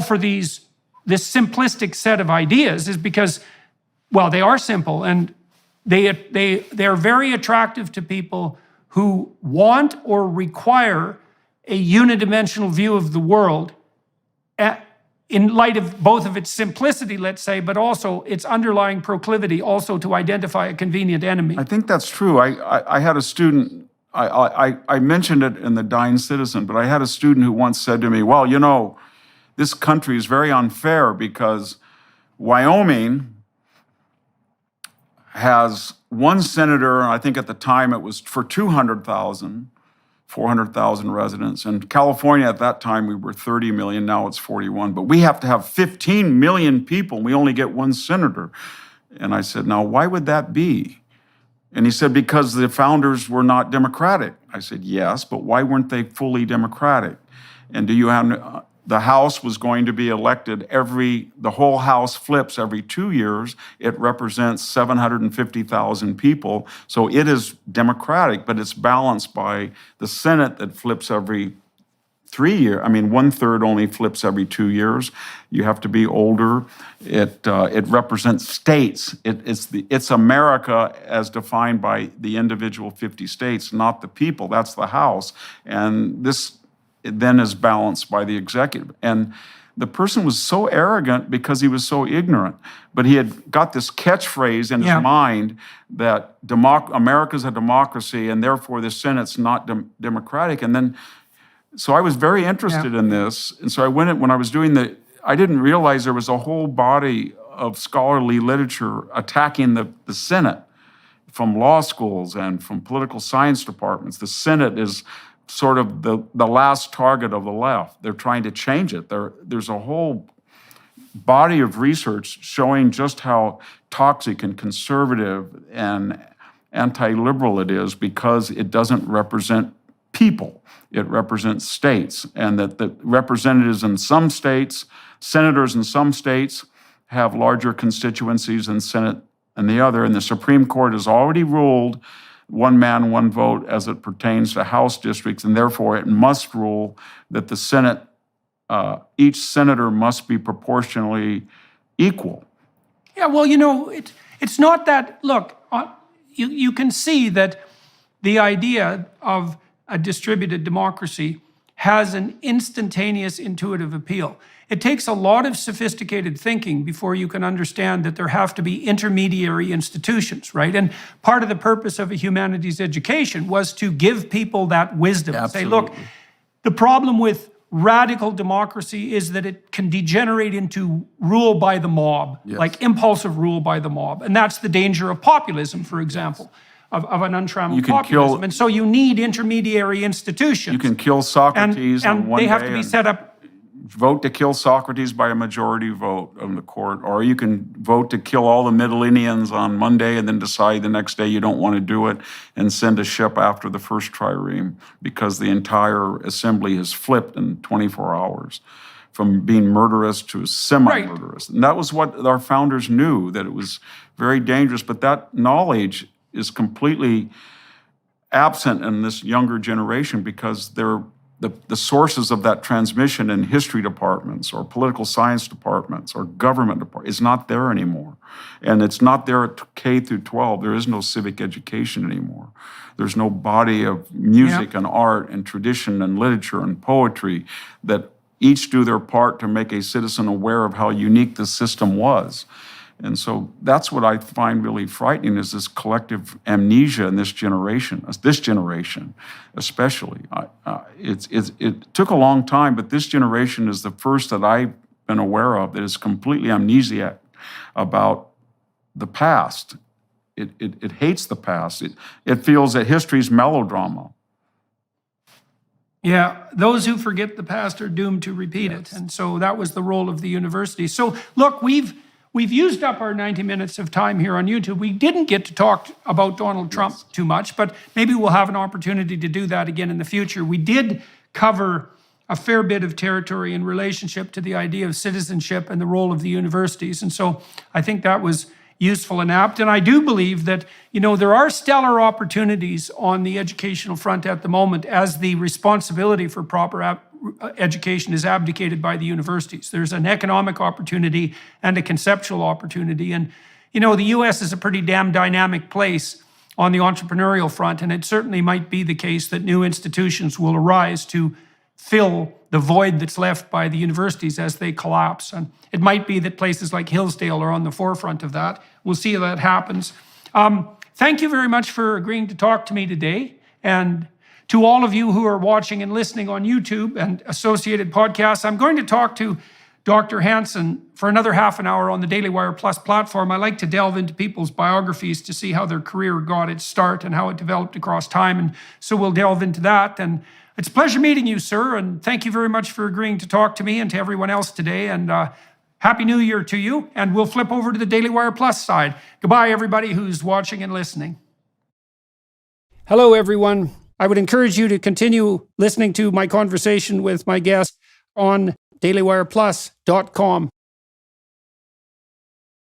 for this simplistic set of ideas is because, well, they are simple, and they're very attractive to people who want or require a unidimensional view of the world in light of both of its simplicity, let's say, but also its underlying proclivity also to identify a convenient enemy. I think that's true. I had a student, I mentioned it in The Dying Citizen, but I had a student who once said to me, well, you know, this country is very unfair because Wyoming has one senator, I think at the time it was for 400,000 residents. And California at that time, we were 30 million, now it's 41. But we have to have 15 million people, and we only get one senator. And I said, now, why would that be? And he said, because the founders were not democratic. I said, yes, but why weren't they fully democratic? And do you have, the House was going to be elected the whole House flips every 2 years. It represents 750,000 people. So it is democratic, but it's balanced by the Senate that flips every 3 years. I mean, 1/3 only flips every 2 years. You have to be older. It represents states. It's America as defined by the individual 50 states, not the people. That's the House. And this then is balanced by the executive. And the person was so arrogant because he was so ignorant. But he had got this catchphrase in his mind that America's a democracy and therefore the Senate's not democratic. And then, so I was very interested in this. And so when I was doing I didn't realize there was a whole body of scholarly literature attacking the Senate from law schools and from political science departments. The Senate is sort of the last target of the left. They're trying to change it. There's a whole body of research showing just how toxic and conservative and anti-liberal it is because it doesn't represent people. It represents states, and that the representatives in some states, senators in some states, have larger constituencies than Senate and the other. And the Supreme Court has already ruled one man, one vote as it pertains to House districts, and therefore it must rule that the Senate, each senator must be proportionally equal. Yeah, well, you know, it's not that, look, you can see that the idea of a distributed democracy has an instantaneous intuitive appeal. It takes a lot of sophisticated thinking before you can understand that there have to be intermediary institutions, right? And part of the purpose of a humanities education was to give people that wisdom. Say, look, the problem with radical democracy is that it can degenerate into rule by the mob, like impulsive rule by the mob. And that's the danger of populism, for example. Of an untrammeled populism. And so you need intermediary institutions. You can kill Socrates in one day. And they have to be set up. Vote to kill Socrates by a majority vote of the court, or you can vote to kill all the Middle-Indians on Monday and then decide the next day you don't want to do it and send a ship after the first trireme because the entire assembly has flipped in 24 hours from being murderous to semi-murderous. And that was what our founders knew, that it was very dangerous, but that knowledge is completely absent in this younger generation because they're the sources of that transmission in history departments or political science departments or government departments is not there anymore. And it's not there at K through 12. There is no civic education anymore. There's no body of music and art and tradition and literature and poetry that each do their part to make a citizen aware of how unique the system was. And so that's what I find really frightening is this collective amnesia in this generation especially. It took a long time, but this generation is the first that I've been aware of that is completely amnesiac about the past. It hates the past. It feels that history's melodrama. Yeah, those who forget the past are doomed to repeat it. And so that was the role of the university. So look, we've used up our 90 minutes of time here on YouTube. We didn't get to talk about Donald Trump too much, but maybe we'll have an opportunity to do that again in the future. We did cover a fair bit of territory in relationship to the idea of citizenship and the role of the universities. And so I think that was useful and apt. And I do believe that, there are stellar opportunities on the educational front at the moment as the responsibility for proper education is abdicated by the universities. There's an economic opportunity and a conceptual opportunity. And, the US is a pretty damn dynamic place on the entrepreneurial front, and it certainly might be the case that new institutions will arise to fill the void that's left by the universities as they collapse. And it might be that places like Hillsdale are on the forefront of that. We'll see how that happens. Thank you very much for agreeing to talk to me today. And to all of you who are watching and listening on YouTube and associated podcasts, I'm going to talk to Dr. Hanson for another half an hour on the Daily Wire Plus platform. I like to delve into people's biographies to see how their career got its start and how it developed across time. And so we'll delve into that. And it's a pleasure meeting you, sir. And thank you very much for agreeing to talk to me and to everyone else today. And Happy New Year to you. And we'll flip over to the Daily Wire Plus side. Goodbye, everybody who's watching and listening. Hello, everyone. I would encourage you to continue listening to my conversation with my guest on dailywireplus.com.